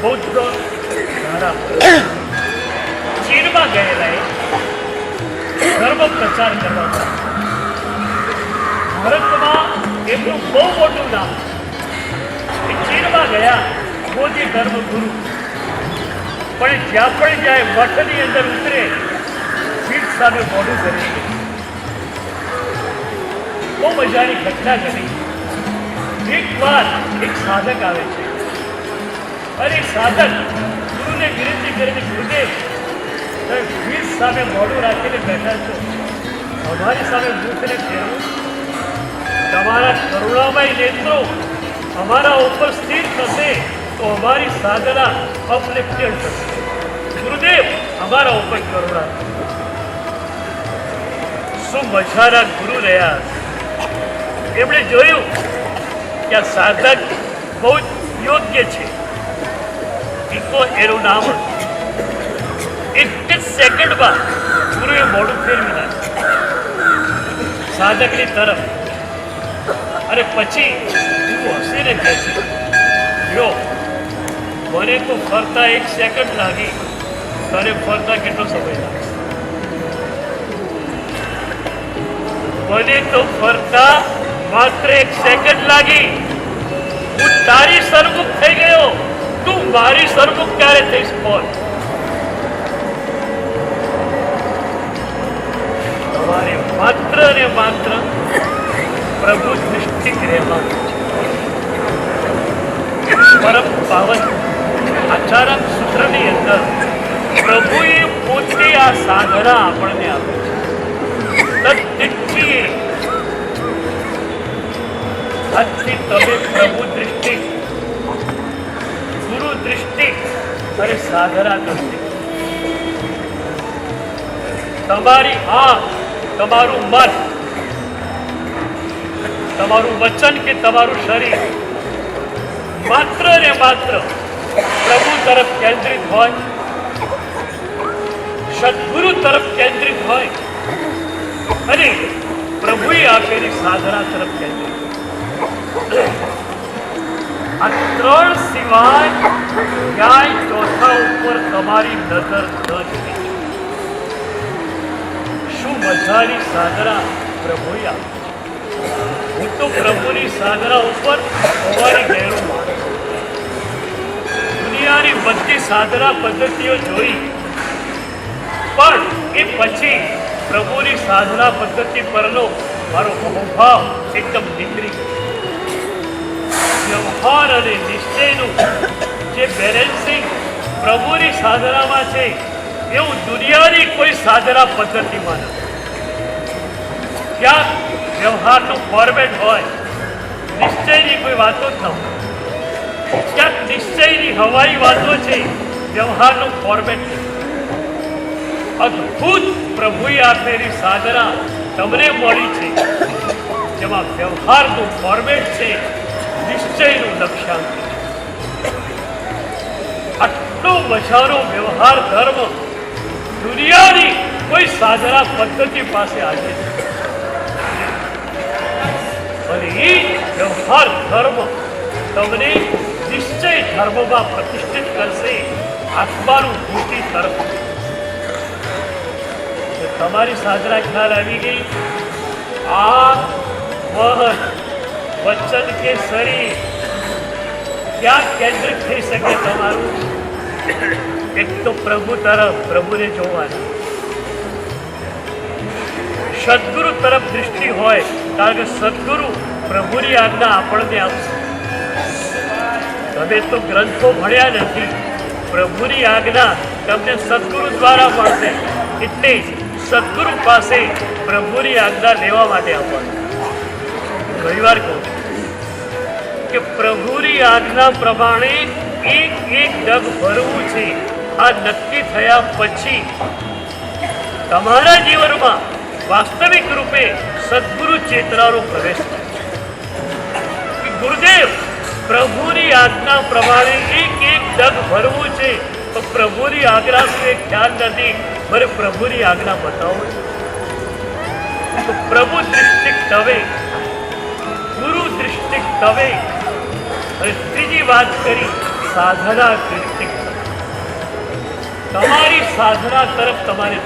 બૌદ્ધ ધારા ચીનમાં ગયેલા એ ધર્મ પ્રચાર કરવા. ભારતમાં એમનું બહુ મોટું નામ. એ ચીનમાં ગયા બોધિ ધર્મ ગુરુ, પણ જ્યાં પણ જાય મઠની અંદર ઉતરે પીઠ સામે મોઢું કરી. બહુ મજાની ઘટના ઘટી. એક વાર એક સાધક આવે છે અને સાધક ગુરુને વિનંતી કરીને, ગુરુદેવ તમે પીઠ સામે મોઢું રાખીને બેઠા છો, અમારી સામે મુખને ફેરવું. તમારા કરુણામય નેત્રો અમારા ઉપર સ્થિર થશે તો અમારી સાધના અપલિફ્ટેડ થશે. ગુરુદેવ અમારા ઉપર કરુણા. શું મજાના ગુરુ રહ્યા. એમણે જોયું કે આ સાધક બહુ યોગ્ય છે. એકો એનું નામ એક જ સેકન્ડમાં ગુરુએ મોઢું ફેરવી નાખ્યું સાધકની તરફ. અને પછી ગુરુ હસીને કહે છે, જો મને તો ફરતા 1 સેકન્ડ લાગી, તને ફરતા કેટલો સમય લાગશે? મને તો ફરતા માત્ર 1 સેકન્ડ લાગી. હું તારી સરમુખ થઈ ગયો, તું મારી સરમુખ ક્યારે થઈશ? બોલ. તમારે માત્ર ને માત્ર પ્રભુ દૃષ્ટિ રહેવાનું છે. પરમ પાવન આચારક સૂત્રની અંદર પ્રભુએ પોતે આ સાધના આપણને આપી છે. તદ્દિઠ્ઠીએ આજથી તમે પ્રભુ દૃષ્ટિ, ગુરુ દૃષ્ટિ અને સાધના દૃષ્ટિ, તમારી આંખ, તમારું મન, તમારું વચન કે તમારું શરીર માત્ર ને માત્ર પ્રભુ તરફ કેન્દ્રિત હોય, સદગુરુ તરફ કેન્દ્રિત હોય અને પ્રભુએ આપેલી સાધના તરફ કેન્દ્રિત. આ 3 સિવાય ક્યાંય ચોથા ઉપર તમારી નજર ન જતી. શું મજાની સાધના પ્રભુએ આપી. હું તો પ્રભુની સાધના ઉપર હોવાની ગેરું માનું છું. દુનિયાની બધી સાધના પદ્ધતિઓ જોઈ, પણ એ પછી પ્રભુની સાધના પદ્ધતિ પરનો મારો મોહભાવ એકદમ નીકળી ગયો. વ્યવહાર અને નિશ્ચયનું જે બેલેન્સિંગ પ્રભુની સાધનામાં છે, એવું દુનિયાની કોઈ સાધના પદ્ધતિમાં નથી. ક્યાંક વ્યવહારનું ફોર્મેટ હોય, નિશ્ચયની કોઈ વાતો જ ન હોય. ક્યાંક નિશ્ચયની હવાઈ વાતો છે, વ્યવહારનું ફોર્મેટ નથી. અદ્ભુત પ્રભુએ આપેલી સાધના તમને મળી છે, જેમાં વ્યવહારનું ફોર્મેટ છે, નિશ્ચયનું લક્ષ્યાંક છે. આટલો મજાનો વ્યવહાર ધર્મ દુનિયાની કોઈ સાધના પદ્ધતિ પાસે આજે છે. અને એ વ્યવહાર ધર્મ તમને નિશ્ચય ધર્મમાં પ્રતિષ્ઠિત કરશે, આત્માનું ભૂતિ તરફ. તમારી સાધના ખ્યાલ આવી ગઈ. આ મન વચન કે શરીર ક્યાં કેન્દ્રિત થઈ શકે તમારું? એક તો પ્રભુ તરફ, પ્રભુને જોવાના. સદગુરુ તરફ દૃષ્ટિ હોય, કારણ કે સદગુરુ પ્રભુની આજ્ઞા આપણને આપશે. તમે તો ગ્રંથો ભણ્યા નથી, પ્રભુની આજ્ઞા તમને સદગુરુ દ્વારા મળશે. એટલે સદગુરુ પાસે પ્રભુની આજ્ઞા લેવા માટે આવવાનું. ઘણી વાર કહું કે પ્રભુની આજ્ઞા પ્રમાણે એક એક ડગ ભરવું છે. આ નક્કી થયા પછી તમારા જીવનમાં વાસ્તવિક રૂપે સદગુરુ ચેતનાનો પ્રવેશ થાય. ગુરુદેવ, પ્રભુની આજ્ઞા પ્રમાણે એક એક ડગ ભરવું છે, તો પ્રભુની આજ્ઞા શું એ ખ્યાલ નથી, મારે પ્રભુની આજ્ઞા બતાવો. તો પ્રભુ દૃષ્ટિક તવે, ગુરુ દૃષ્ટિક તવે. અને ત્રીજી વાત કરી સાધના દૃષ્ટિક. તમારી સાધના તરફ તમારે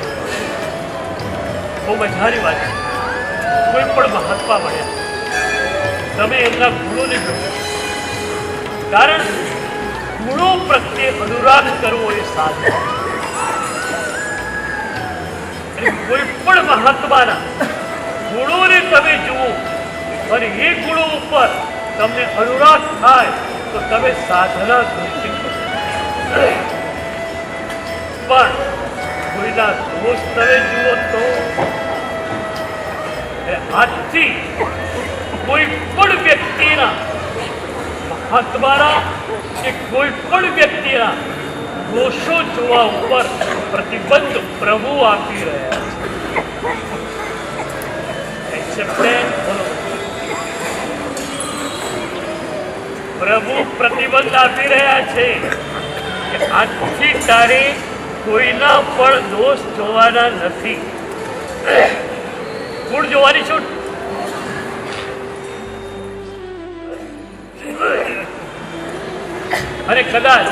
બહુ મજાની વાત છે. કોઈ પણ મહાત્મા મળ્યા, તમે એમના ગુણોને જોવો, કારણ ગુણો પ્રત્યે અનુરાગ કરવો એ સાધના. કોઈ પણ મહાત્માના ગુણોને તમે જુઓ અને એ ગુણો ઉપર તમને અનુરાગ થાય તો તમે સાધના દૃષ્ટિ કરો. પણ કોઈના દોષ તમે જુઓ તો આજથી કોઈ પણ વ્યક્તિના, મહાત્માના કે કોઈ પણ વ્યક્તિના દોષો જોવા ઉપર પ્રતિબંધ પ્રભુ આપી રહ્યા છે. પ્રભુ પ્રતિબંધ આપી રહ્યા છે કે આજથી તારે કોઈના પણ દોષ જોવાના નથી, ગુણ જોવાની છૂટ. અને કદાચ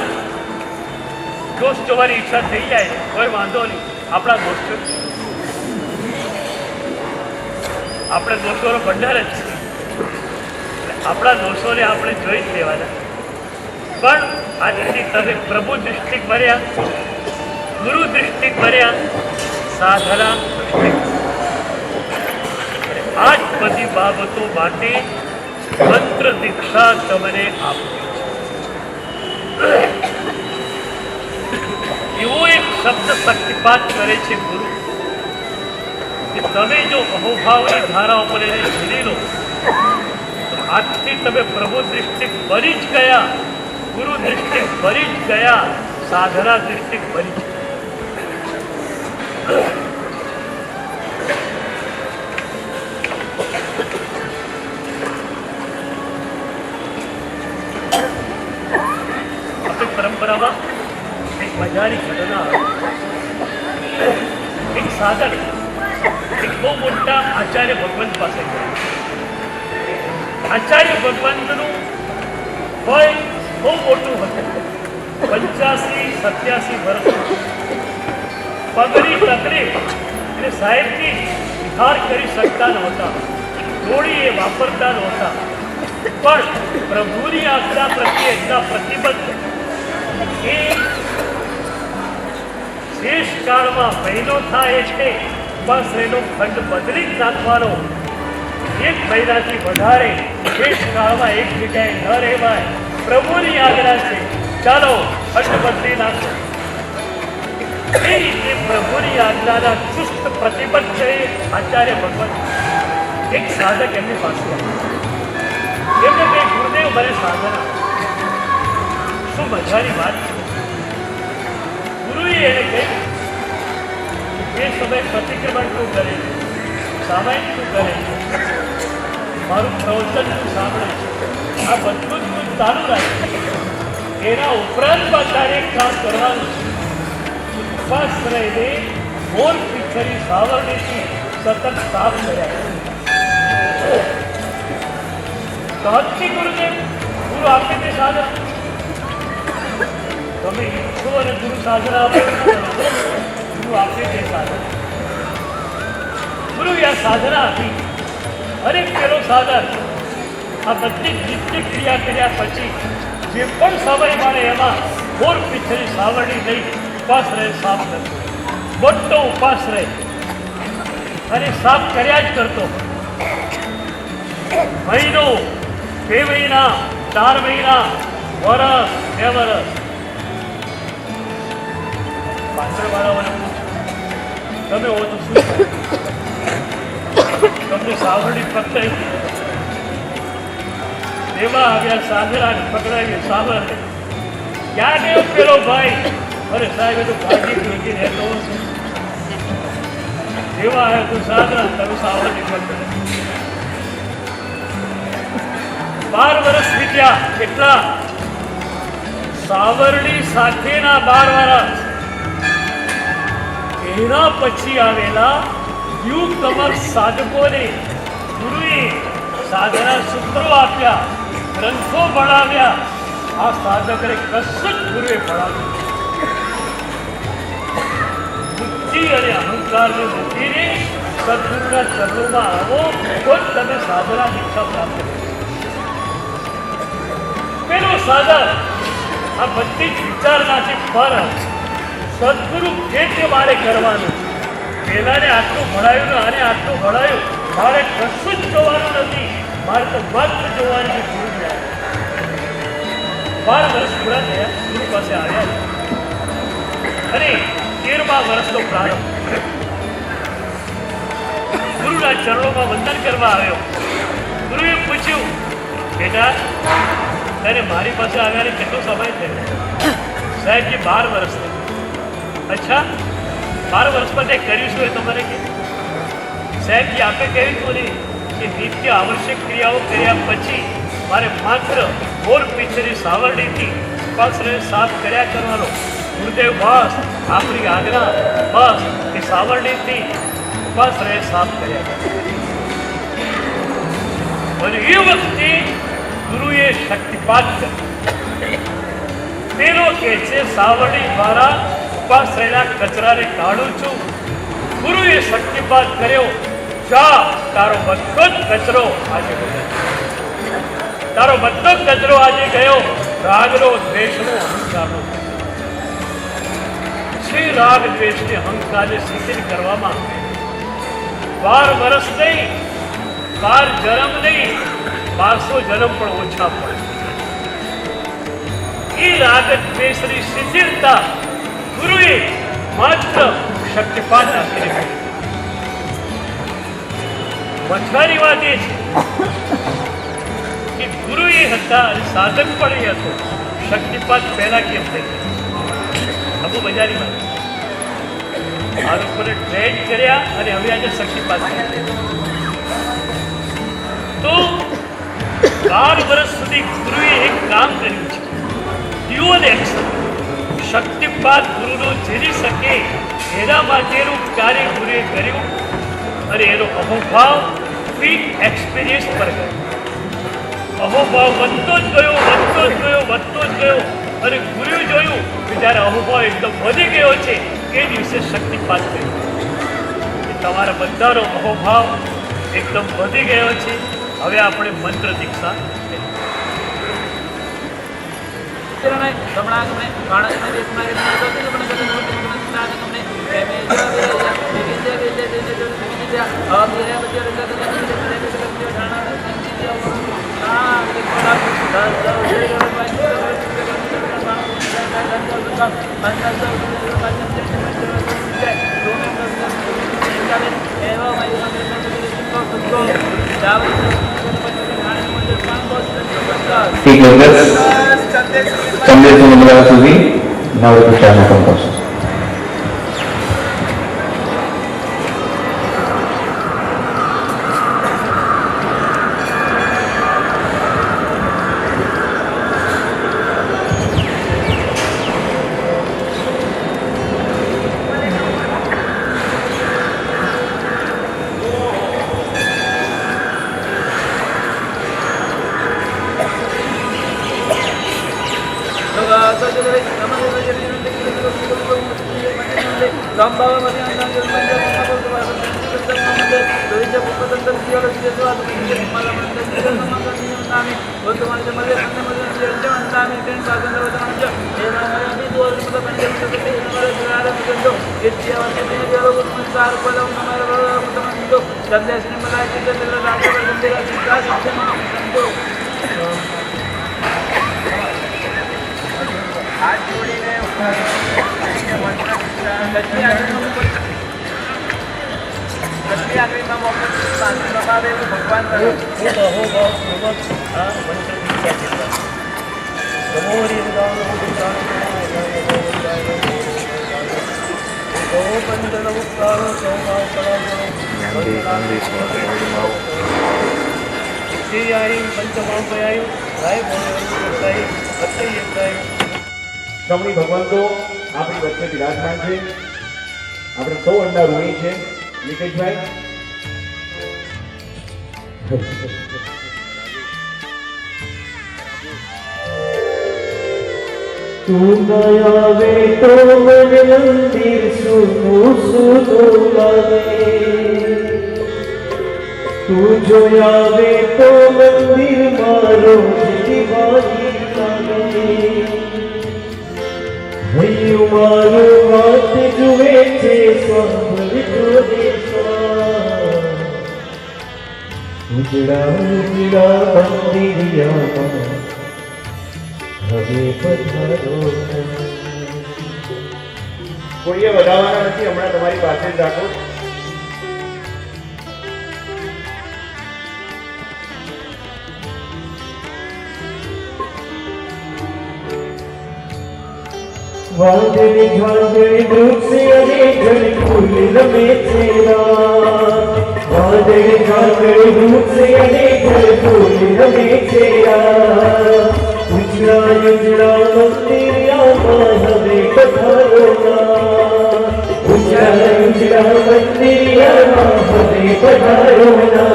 દોષ જોવાની ઈચ્છા થઈ જાય, કોઈ વાંધો નહીં. આપણા દોષ, આપણે દોષોનો ભંડાર જ છે. આપણા દોષોને આપણે જોઈ જ લેવાના. પણ આજથી તમે પ્રભુ દૃષ્ટિક બન્યા, ગુરુ દૃષ્ટિક બન્યા, સાધના દૃષ્ટિક. આ જ બધી બાબતો માટે મંત્ર દીક્ષા તમને આપી. એવો એક શબ્દ શક્તિપાત કરે છે ગુરુ કે તમે જો અહોભાવની ધારા ઉપર એને ઝીલી લો તો આજથી તમે પ્રભુ દૃષ્ટિક બની જ ગયા, ગુરુ દૃષ્ટિક બની જ ગયા, સાધના દૃષ્ટિક બની જ ગયા. આપણી પરંપરામાં એક મજાની ઘટના, એક સાધક એક બહુ મોટા આચાર્ય ભગવંત પાસે ગયા. આચાર્ય ભગવંતનું વય બહુ મોટું હતું, 85-87 વર્ષ. પગની તકલીફ એટલે સાહેબથી વિહાર કરી શકતા નહોતા, દોડી એ વાપરતા નહોતા. પણ પ્રભુની આજ્ઞા પ્રત્યે એટલા પ્રતિબદ્ધ એ શેષ કાળમાં મહિનો થાય છે બસ એનો ખંડ બદલી જ નાખવાનો. 1 મહિનાથી વધારે શેષ કાળમાં એક જગ્યાએ ન રહેવાય. પ્રભુની આજ્ઞા છે, ચાલો ખંડ બદલી નાખો. એ રીતે પ્રભુની આજ્ઞાના ચુસ્ત પ્રતિબદ્ધ છે આચાર્ય ભગવંત. એક સાધક એમની પાસે એમને કહે, ગુરુદેવ મને સાધના. શું મજાની વાત છે. ગુરુએ એને કહ્યું સમય પ્રતિક્રમણ તું કરે છે, સામાયિક તું કરે છે, મારું પ્રવચન તું સાંભળે છે, આ બધું જ તું ચાલુ રાખે. એના ઉપરાંતમાં તારે એક કામ કરવાનું છે. ઉપવાસ રહીને મોર પીછરી સાવરણીથી સતત સાફ કર્યા. સહજથી ગુરુદેવ ગુરુ આપે તે સાધન તમે ઈચ્છો અને ગુરુ સાધન આપે ગુરુ આપે તે સાધન. ગુરુ આ સાધના આપી અને પેલો સાધન આ બધી નિત્ય ક્રિયા કર્યા પછી જે પણ સમય મળે એમાં મોર પીછરી સાવરણી લઈ ઉપાસ રહે સાફ કરતો, મોટો ઉપાસ રહે અને સાફ કર્યા જ કરતો. મહિનો, 2 મહિના, 4 મહિના, વરસ, 2 વરસ. પાછળવાળાઓને પૂછો તમે હો તો શું થાય? તમને સાવરણી પકડાઈ એમાં આવ્યા, સાંભળાને પકડાવી સાવર ક્યાં ગયો પેલો ભાઈ? અરે સાહેબ એ તો ભાગી ભેગી રહેતો એવા આવ્યો તું સાંભળા તમે સાવરણી પકડાવી. 12 વર્ષ વીત્યા. કેટલા? સાવરણી સાથેના 12 વર્ષ. એના પછી આવેલા યુગ કમર સાધકોને ગુરુએ સાધના સૂત્રો આપ્યા, ગ્રંથો ભણાવ્યા. આ સાધકને કશું જ ગુરુએ ભણાવ્યું. બુદ્ધિ અને અહંકારને મૂકીને સદગુરુના ચરણોમાં આવો તો જ તમે સાધના દીક્ષા પ્રાપ્ત કરો. પેલું સાધન આ બધી જ વિચારણાથી પર સદગુરુ કે મારે કરવાનું. પેલાને આટલું ભણાયું ને આને આટલું ભણાયું, મારે કશું જ જોવાનું નથી. મારે તો માત્ર જોવાની છે ગુરુ. 12 વર્ષ પૂરા થયા, ગુરુ પાસે આવ્યા અને 13મા વર્ષનો પ્રારંભ. ગુરુના ચરણોમાં વંદન કરવા આવ્યો. ગુરુએ પૂછ્યું, બેટા તારે મારી પાસે આવ્યાને કેટલો સમય થયો? સાહેબ જે 12 વર્ષ થયા. અચ્છા 12 વર્ષમાં કંઈ કર્યું શું એ તમારે કે? સાહેબજી આપે કહ્યું હતું ને કે નિત્ય આવશ્યક ક્રિયાઓ કર્યા પછી મારે માત્ર મોર પીછરી સાવરણીથી ઉપાસને સાફ કર્યા કરવાનો. ગુરુદેવ બસ આપણી આજ્ઞા, બસ એ સાવરણીથી ઉપાસને સાફ કર્યા. અને એ વખતે ગુરુએ શક્તિપાત કર્યો. પેલો કે છે સાવરણી દ્વારા ઉપાસ રહેલા કચરાને કાઢું છું. ગુરુએ શક્તિપાત કર્યો. જા તારો બધો જ કચરો આજે ગયો. તારો બધો કચરો આજે ગયો. રાગનો, દ્વેષનો, અહંકારનો. શ્રી રાગ દ્વેષને અહંકારને શિથિલ કરવામાં 12 વર્ષ નહીં, 12 જન્મ નહીં, 1200 જન્મ પણ ઓછા પડે. એ રાગ દ્વેષની શિથિલતા ગુરુએ માત્ર શક્તિપાત આપીને કરી. મજાની વાત એ છે કે ગુરુ એ હતા અને સાધક પણ એ હતો. શક્તિપાત પહેલા કેમ થઈ ગયો? બહુ મજાની વાત. આ લોકોને ટ્રેન કર્યા અને હવે આજે શક્તિપાત તો 12 વર્ષ સુધી ગુરુએ એક કામ કર્યું છે, ડ્યુઅલ એક્શન. શક્તિપાત ગુરુનો ઝીલી શકે એના માટેનું કાર્ય ગુરુએ કર્યું અને એનો અહોભાવ ક્વિક એક્સપિરિયન્સ પર ગયો. અહોભાવ વધતો જ ગયો, વધતો જ ગયો, વધતો જ ગયો અને ગુરુએ જોયું કે જ્યારે અહોભાવ એકદમ વધી ગયો છે એ દિવસે શક્તિપાત કર્યો. તમારા બધાનો અહોભાવ એકદમ વધી ગયો છે. હવે આપણે મંત્ર દીક્ષા સંદેશો નમ્રતા સુધી નવ પ્રચારનો કરશો. मंदिर राम बाबा मध्य मंदिर दोरीच्या पुष्पदंतर दियाला दिलेला तुम्हाला मंदिर नामी व तुम्हाला मध्ये मध्ये नामी ट्रेन साधन होतं हे नामी दोर मतलब पंजाब के हमारे दुआरे में जो इतने वाले में ये लोग संसार को लोग हमारे मतलब जो जल्दी से मला के दिल राजा मंदिर का सबसे समझो आज जोड़ीने लक्ष्मी आगरी में मौके भगवान શ્રમણી ભગવંતો આપણી વચ્ચે બિરાજમાન છે. આપણે સૌ અંડા ઋણી છે. નિકેશભાઈ तू नयावे तो मन मंदिर सुनो सुनो लागे तू जो आवे तो मंदिर मारो दीवानी लागे भैयू मारो बात जुए छे स्वाभाविक उजड़ा उजड़ा मंदिरिया હવે પધારો. કોઈએ વધારવાના નથી, હમણાં તમારી પાસે જ રાખો. વાદળી વાદળી વૃક્ષ અને જળ ફૂલ રમે છે રાત વાદળી વાદળી વૃક્ષ અને જળ ફૂલ રમે છે રાત ઉજળા ઉજળા મંદિરિયામાં હવે પધારોના ઉજળા ઉજળા મંદિરિયામાં હવે પધારોના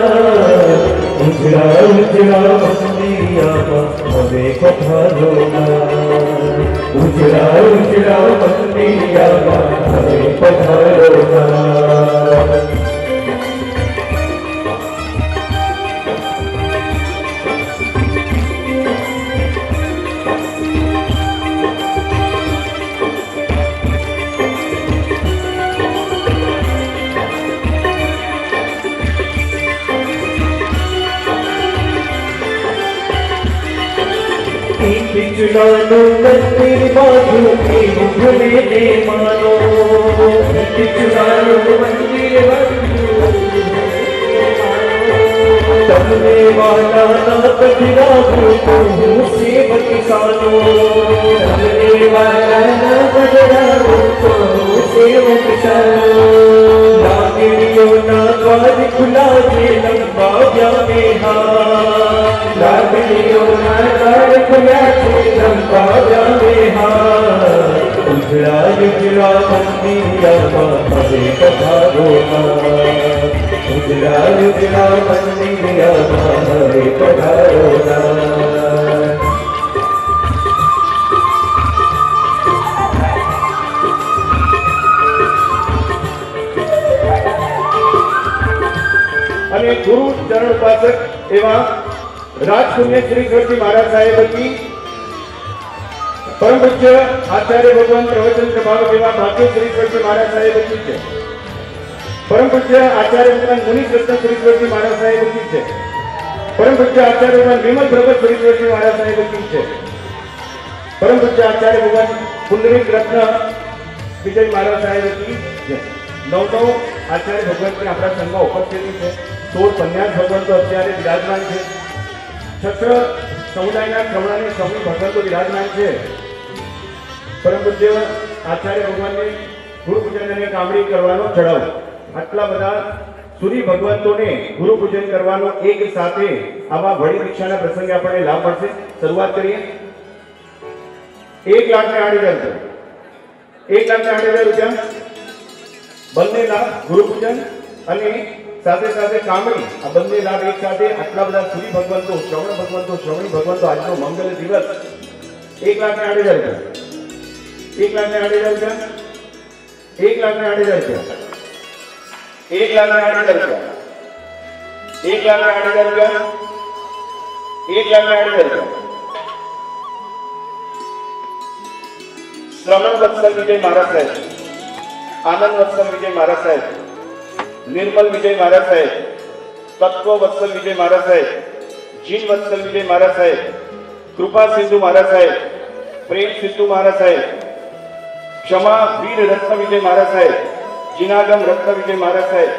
ઉજળા ઉજળા મંદિરિયામાં હવે પધારોના ઉજળા ઉજળા મંદિરિયામાં હવે પધારોના. पिछड़ानो मंदिर बाजू के उभरे ने मानो पिछड़ानो मंदिर बाजू तमने वाला ना पधरा तो सेवक सानो तमने वाला ना पधरा तो सेवक सानो लागियो ना द्वार खुला जे लंबा जावे हाथ लागियो ना द्वार खुला जे लंबा जावे हाथ उजड़ा उजड़ा मंदिरियाમાં હવે પધારોના उजड़ा उजड़ा मंदिरियाમાં હવે પધારોના. અને ગુરુ ચરણ ઉપાસક એવા રાજપુણ્ય શ્રી ગઢજી મહારાજ સાહેબ की परम पूज्य आचार्य भगवान प्रवचन प्रभावक एवं भाग्य श्री गढ़जी महाराज साहेब की है. परम पूज्य आचार्य भगवान मुनि रत्न श्री गढ़जी महाराज साहेब की है. परम पूज्य आचार्य भगवान विमल प्रभु श्री गढ़जी महाराज साहेब की है. परम पूज्य आचार्य भगवान पुंडरीक रत्न विजय महाराज साहेब की है. 9 आचार्य भगवान की अपना संघ उपस्थित है. 16 संन्यास भगवान तो अत्यारे विराजमान है. छत्र समुदायना क्रमणाने सभी भगवंतो विराजमान है. परम पूज्य आचार्य भगवान ने गुरु पूजन ने कामड़ी करवानो चढ़ाव आटला बधा सूर्य भगवंतोने गुरु पूजन करवानो एक साथे आवा वड़ी दीक्षाना प्रसंगे आपणे लाभ મળશે. શરૂઆત કરીએ. 1,08,000 1,08,000 રૂપિયા બંને લાભ ગુરુ પૂજન અને સાથે સાથે કામડી આ બંને લાભ એક સાથે આટલા બધા સૂર્ય ભગવંતો શ્રવણી ભગવંતો આજનો મંગલ દિવસ 1,08,000 રૂપિયા 1,08,000 રૂપિયા ₹1,08,000 ₹1,08,000 ₹1,08,000 ₹1,08,000 श्रवण वत्सल विजय महाराज साहेब, आनंद वत्सल विजय महाराज साहेब, निर्मल विजय महाराज साहेब, तत्व वत्सल विजय महाराज साहेब, जीन वत्सल विजय महाराज साहेब, कृपा सिंधू महाराज साहेब, प्रेम सिंधू महाराज साहेब, क्षमा वीर रत्न विजय महाराज साहेब, जिनागम रत्न विजय महाराज साहेब,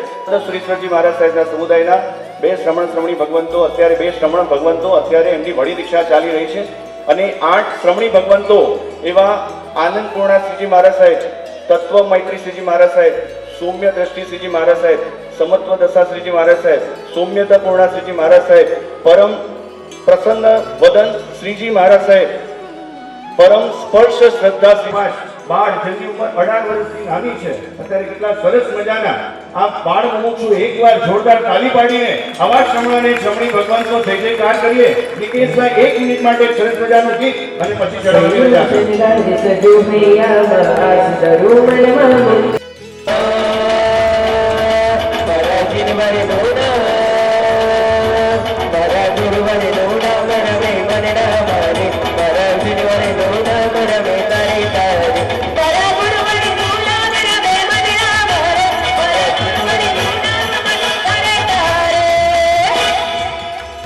શ્રીશ્વરજી મહારાજ સાહેબના સમુદાયના બે શ્રમણ શ્રમણી ભગવંતો અત્યારે બે શ્રમણ ભગવંતો અત્યારે એમની વડી દીક્ષા ચાલી રહી છે અને 8 શ્રમણી ભગવંતો એવા આનંદ પૂર્ણા શ્રીજી મહારાજ સાહેબ, તત્વ મૈત્રી શ્રીજી મહારાજ સાહેબ, સૌમ્ય દ્રષ્ટિ શ્રીજી મહારાજ સાહેબ, સમત્વ દશા શ્રીજી મહારાજ સાહેબ, સૌમ્યતા પૂર્ણા શ્રીજી મહારાજ સાહેબ, પરમ પ્રસન્ન વદન શ્રીજી મહારાજ સાહેબ, પરમ સ્પર્શ શ્રદ્ધા શ્રીમાન બાળ જેની ઉંમર 18 વર્ષની નાની છે અત્યારે કેટલા સરસ મજાના આ બાળ મુમુક્ષુ એકવાર જોરદાર તાલી પાડીને આવા શ્રમણાને શ્રમણી ભગવાનનો જય જયકાર કરીએ. નિકેશભાઈ 1 મિનિટ માટે સરસ મજાનું ગીત અને પછી ચડાવી લેજો.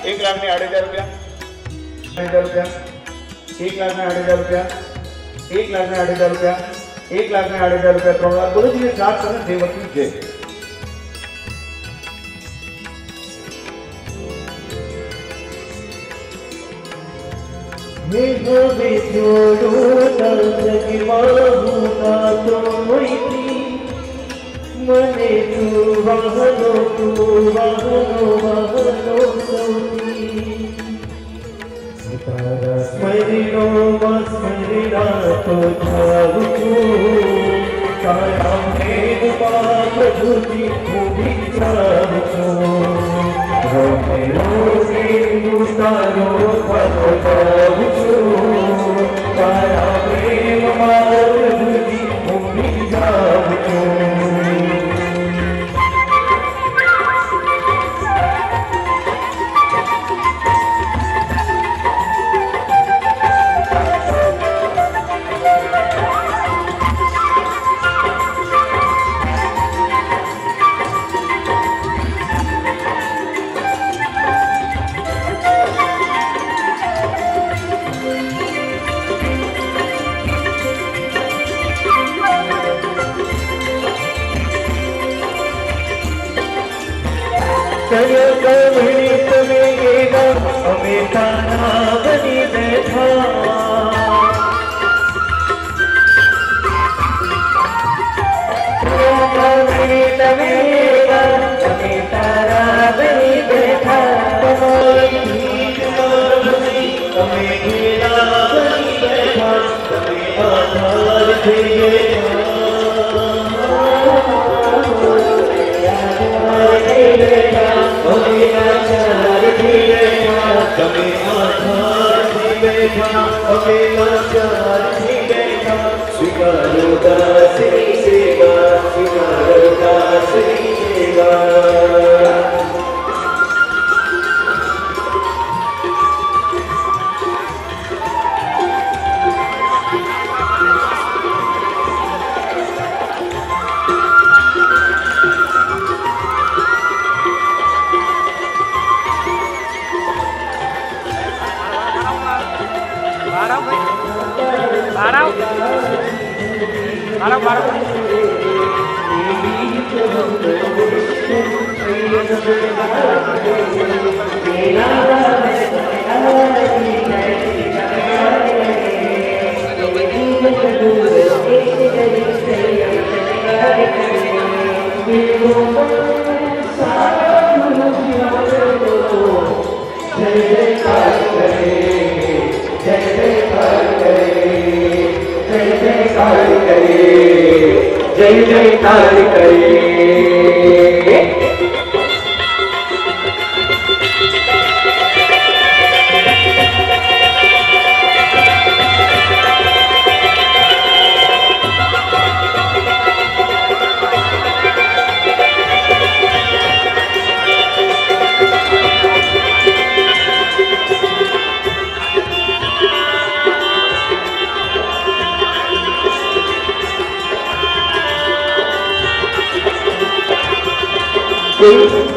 ₹1,08,000 ₹1,08,000 ₹1,08,000 ₹1,08,000 3 વાર બોલો જોઈએ. 4 સરસ દેવકી જય. મને તું વહનો સૌથી તારા સ્મરણોમાં સ્મરણા તો જાઉં છું, તારા પ્રેમમાં પ્રભુજી હું જાઉં છું, રોમે રોમે હું તારો પદ ગાઉં છું, તારા પ્રેમમાં પ્રભુજી હું જાઉં છું. અમે તારા બની બેઠા, અમે તારા બની બેઠા, અમે ઘેરા બની બેઠા, તમે આધાર થઈ ગયા, તમે આધાર થઈ બેઠા, અમે આધાર થઈ બેઠા, સ્વીકારો દાસની સેવા, સ્વીકારો દાસની સેવા. जय जयकार करे. Thank you.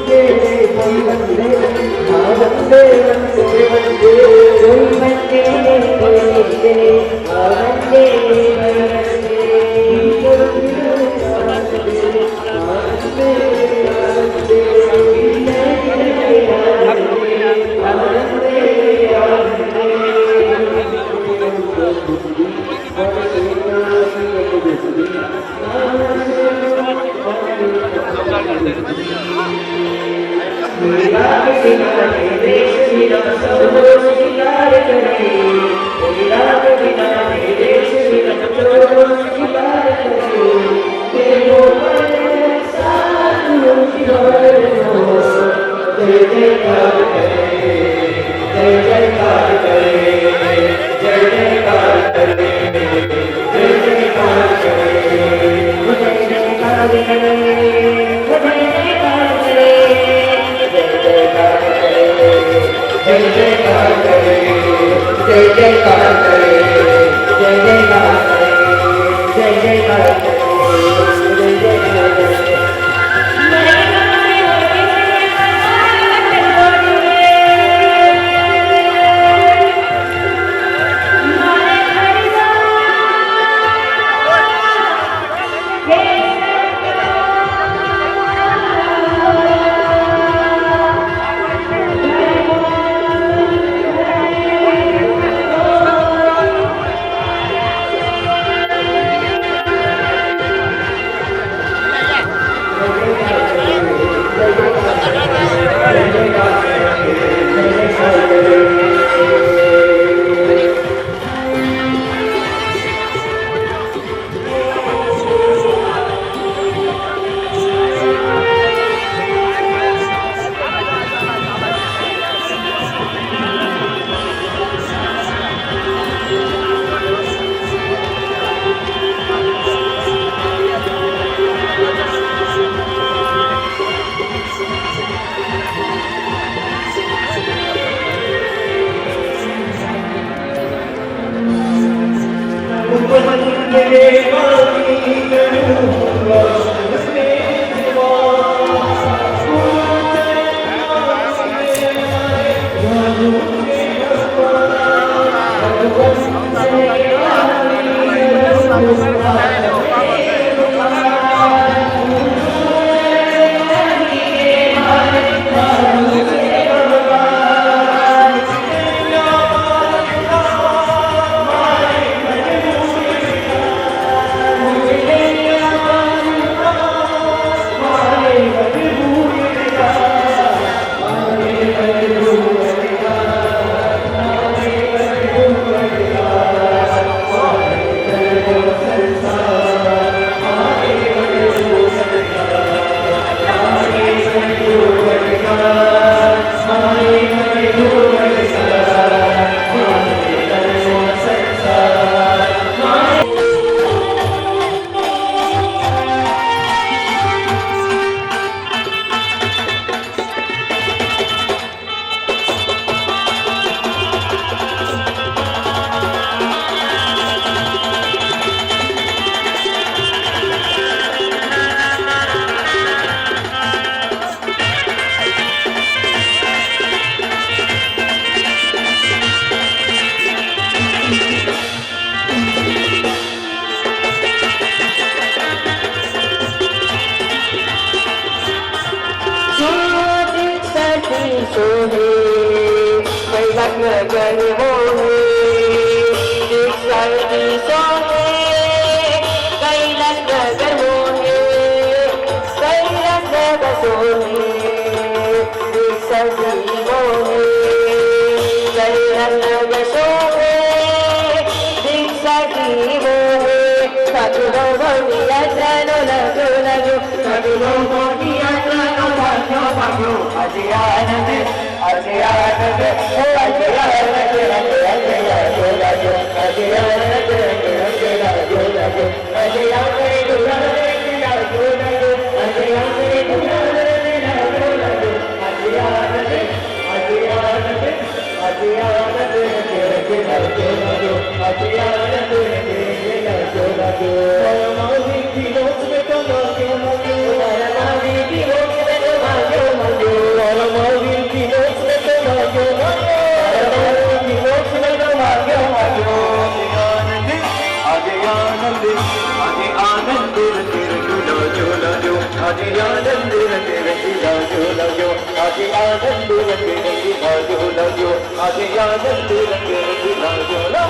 आनंद रंग रंगीला झूला जो आज आनंद रंग रंगीला झूला जो आज आनंद रंग रंगीला झूला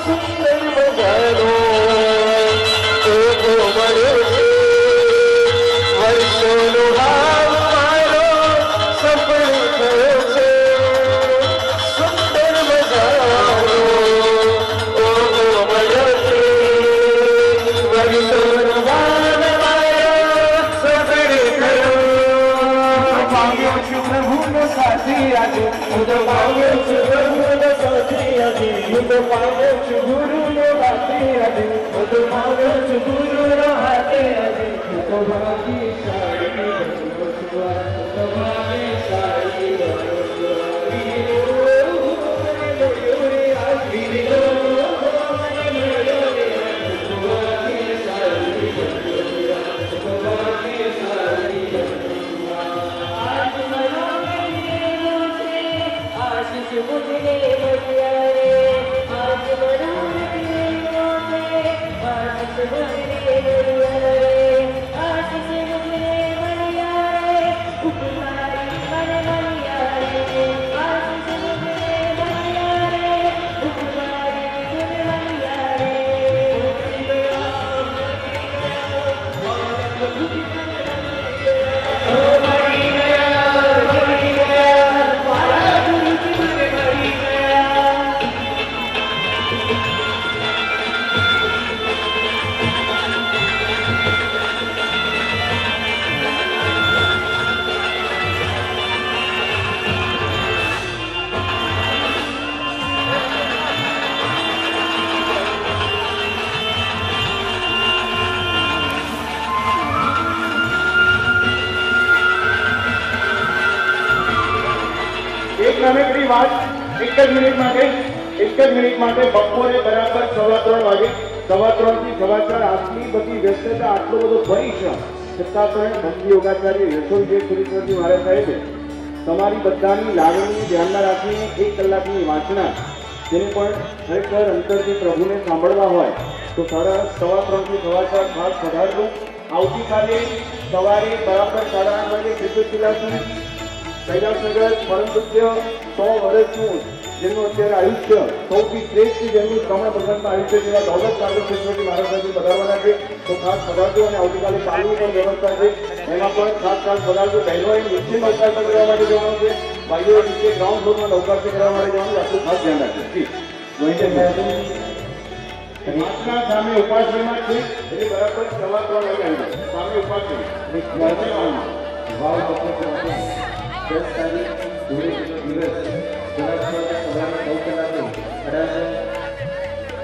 सुंदर बजारो तो कोमल वर्षों भाव मारो सफल करो से सुंदर बजारो तो कोमल वर्षों भाव मारो सफल करो मांगो છું પ્રભુનો સાથી આજે હું તો માગો છું પ્રભુનો સાથી આજે હું તો માગો છું ગુરુનો હાથે આજે હું તો માગો છું ગુરુનો હાથે આજે હું તો ભાગ્યશાળી બન્યો છું હું તો ભાગ્યશાળી બન્યો છું વીરો રે આજ વીરો એક નાનકડી વાત એક જ મિનિટ માટે બપોરે બરાબર 3:15 વાગે 3:15 થી 4:15 આટલી બધી વ્યસ્તતા આટલો બધો પરિશ્રમ છતાં પણ ભક્તિ યોગાચાર્ય યશોવિજય સુરેશ્વરજી મહારાજ સાહેબે તમારી બધાની લાગણી ધ્યાનમાં રાખીને 1 કલાકની વાંચના જેને પણ ખરેખર અંતરથી પ્રભુને સાંભળવા હોય તો 3:15 થી 4:15 ખાસ પધારજો. આવતીકાલે સવારે બરાબર 8:30 વાગે ત્રિપુરશીલાસન કૈલાસનગર પરમ પૂજ્ય 100 વર્ષનું જેનું અત્યારે આયુષ્ય સૌથી શ્રેષ્ઠ જેમનું શ્રવણ ભગવાનમાં આયુષ્ય જેવા દૌલત નાગેશ્વરજી મહારાજજી પધારવાના છે તો ખાસ પધારજો. અને આવતીકાલે ચાલુ પણ વ્યવસ્થા છે એમાં પણ ખાસ પધારજો. બહેનોએ નિશ્ચિત અવકાશ કરવા માટે જવાનું છે, ભાઈઓએ નીચે ગ્રાઉન્ડ ફ્લોરમાં અવકાશ કરવા માટે જવાનું, આટલું ખાસ ધ્યાન રાખજો. આજના સામે ઉપાસનામાં છે એટલે બરાબર 3:15 વાગે આવી સામે ઉપાસના ભાવ પત્ર 10 તારીખ ધૂળેટીનો દિવસ સવારે 9 કલાકે 18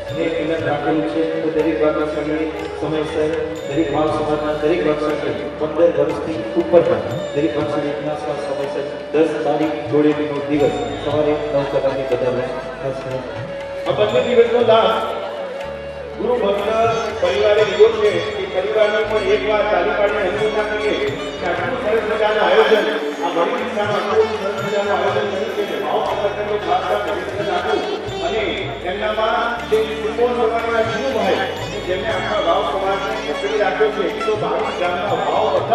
કિલોમીટર રાખેલું છે. તો દરેક ભાગના સમયે સમયસર દરેક ભાવ સમાજના દરેક ભાગશાળી 15 વર્ષથી ઉપરના દરેક ભાગશાળી ક્લાસમાં સમયસર 10 તારીખ ધૂળેટીનો દિવસ સવારે 9 કલાકે બધાને ખાસ આ બંને દિવસનો લાભ ગુરુ ભક્ત પરિવારે લીધો છે કે પરિવારને પણ એકવાર તાલી પાડીને અનુમોદન કરીએ કે આટલું સરસ મજાનું આયોજન આ બડી દિશામાં આટલું સરસ મજાનું આયોજન કર્યું છે. ભાવ પત્રકનો ખાસ અભિનંદન આપું અને એમનામાં જે સુપોર સમાજના જીવુભાઈ જેમને આખા ભાવ સમાજને પકડી રાખ્યો છે 122 ગામના ભાવ પથક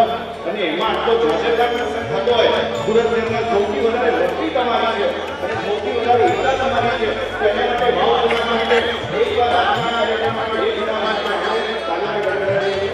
અને એમાં આટલો જાજરદાર પ્રસંગ થતો હોય સુરત શહેરમાં સૌથી વધારે લક્ષ્મી તમારી છે અને સૌથી વધારે એકતા તમારી છે. તો એના માટે ભાવ સમાજ માટે એકવાર આજના કાર્યક્રમમાં એક સમાજ માટે તાલીમ કરવાની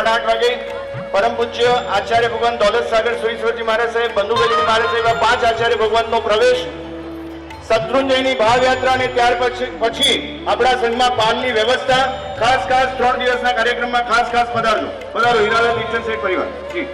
8:30 વાગે પરમ પૂજ્ય આચાર્ય ભગવાન દौलत सागर સુરેશ્વરજી મહારાજ સાહેબ, બંધુગલી મહારાજ સાહેબ, આ 5 આચાર્ય ભગવાનનો પ્રવેશ, શત્રુંજયની ભાવયાત્રા અને ત્યાર પછી આપણા સંઘમાં પાનની વ્યવસ્થા, ખાસ 3 દિવસના કાર્યક્રમમાં ખાસ પધારજો. પધારો હીરાલાલ દીક્ષિત શેઠ પરિવાર જી.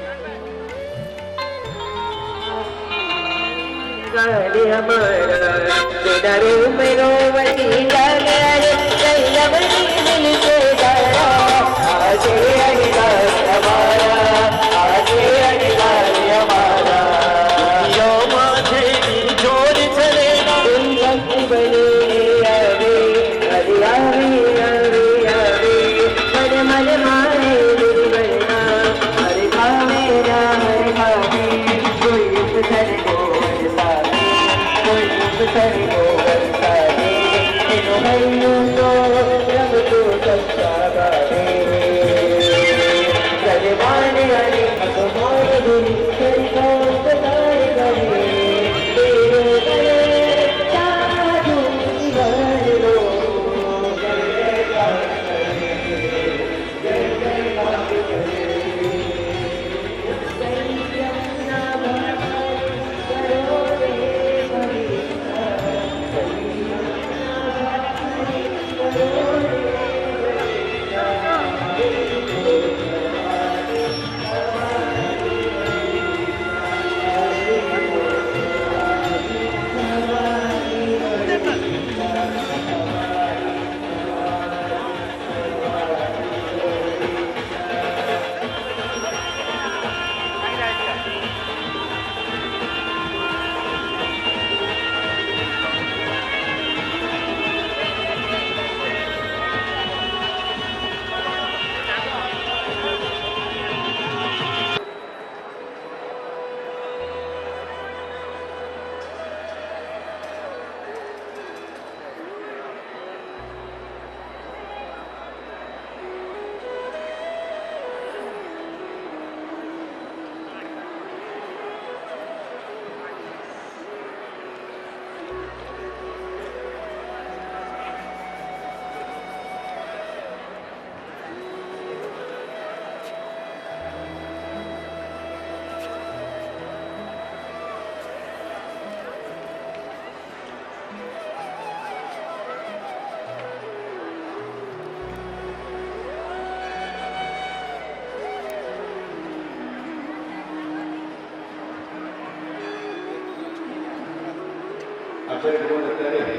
આચાર્ય ભગવાન અત્યારે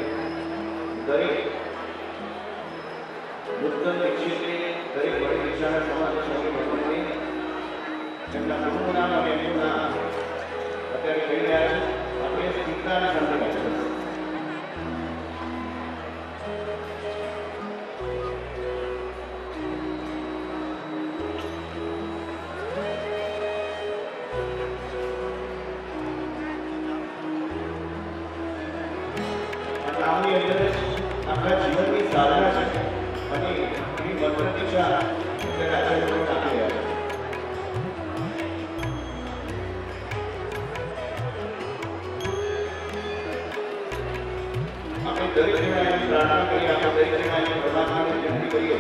દરેક નૂતન ક્ષેત્રે દરેક વડી દિશાના સમાજ સ્વામી ભગવાનને એમના ગુરુનું નામ અને એમનું નામ અત્યારે કહી રહ્યા છે. આપણે સ્થિરતાને સંદર્ભ નામની અંદર આપણા જીવનની સાધના છે અને એની મંત્ર દિશા અત્યારે આચાર્ય ભગવાન આપી રહ્યા છે. આપણે દરેક જણા એની પ્રાર્થના કરીએ, આપણે દરેક જણા એની પરમાત્માને વિનંતી કરીએ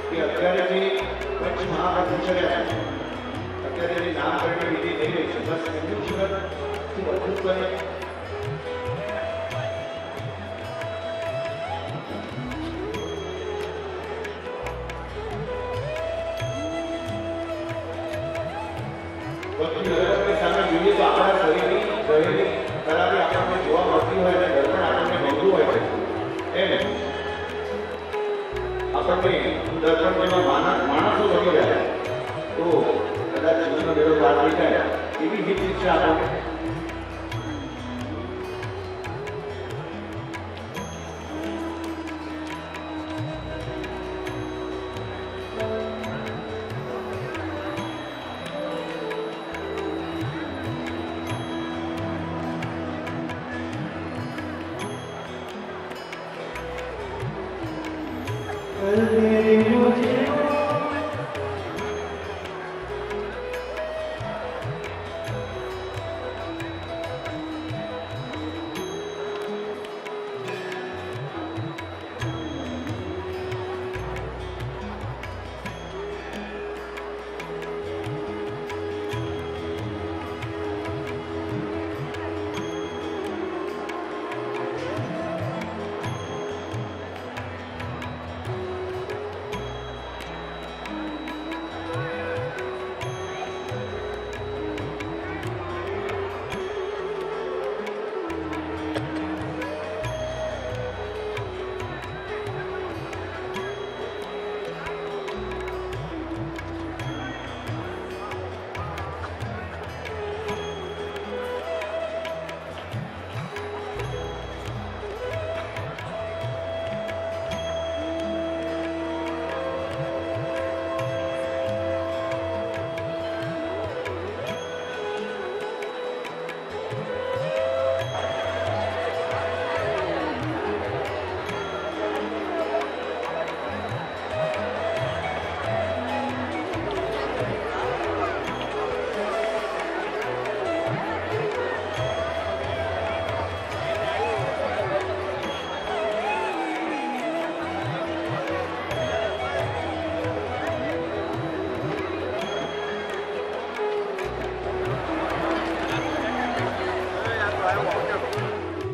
કે અત્યારે જે પંચ મહાપ્રભુ ઉછર્યા છે, અત્યારે જે નામકરણ વિધિ થઈ રહી છે, બસ એમનું જીવન ખૂબ અદભુત બને. સામે જોઈએ તો આપણા શરીરની રહેલી ખરાબી આપણને જોવા મળતી હોય અને દર્પણ આપણને મળતું હોય છે. એમ આપણને દર્પણ જેવા માણસો બની રહ્યા તો કદાચ જીવનનો બેડો પાર થઈ જાય એવી હિત શિક્ષા આપણને Hare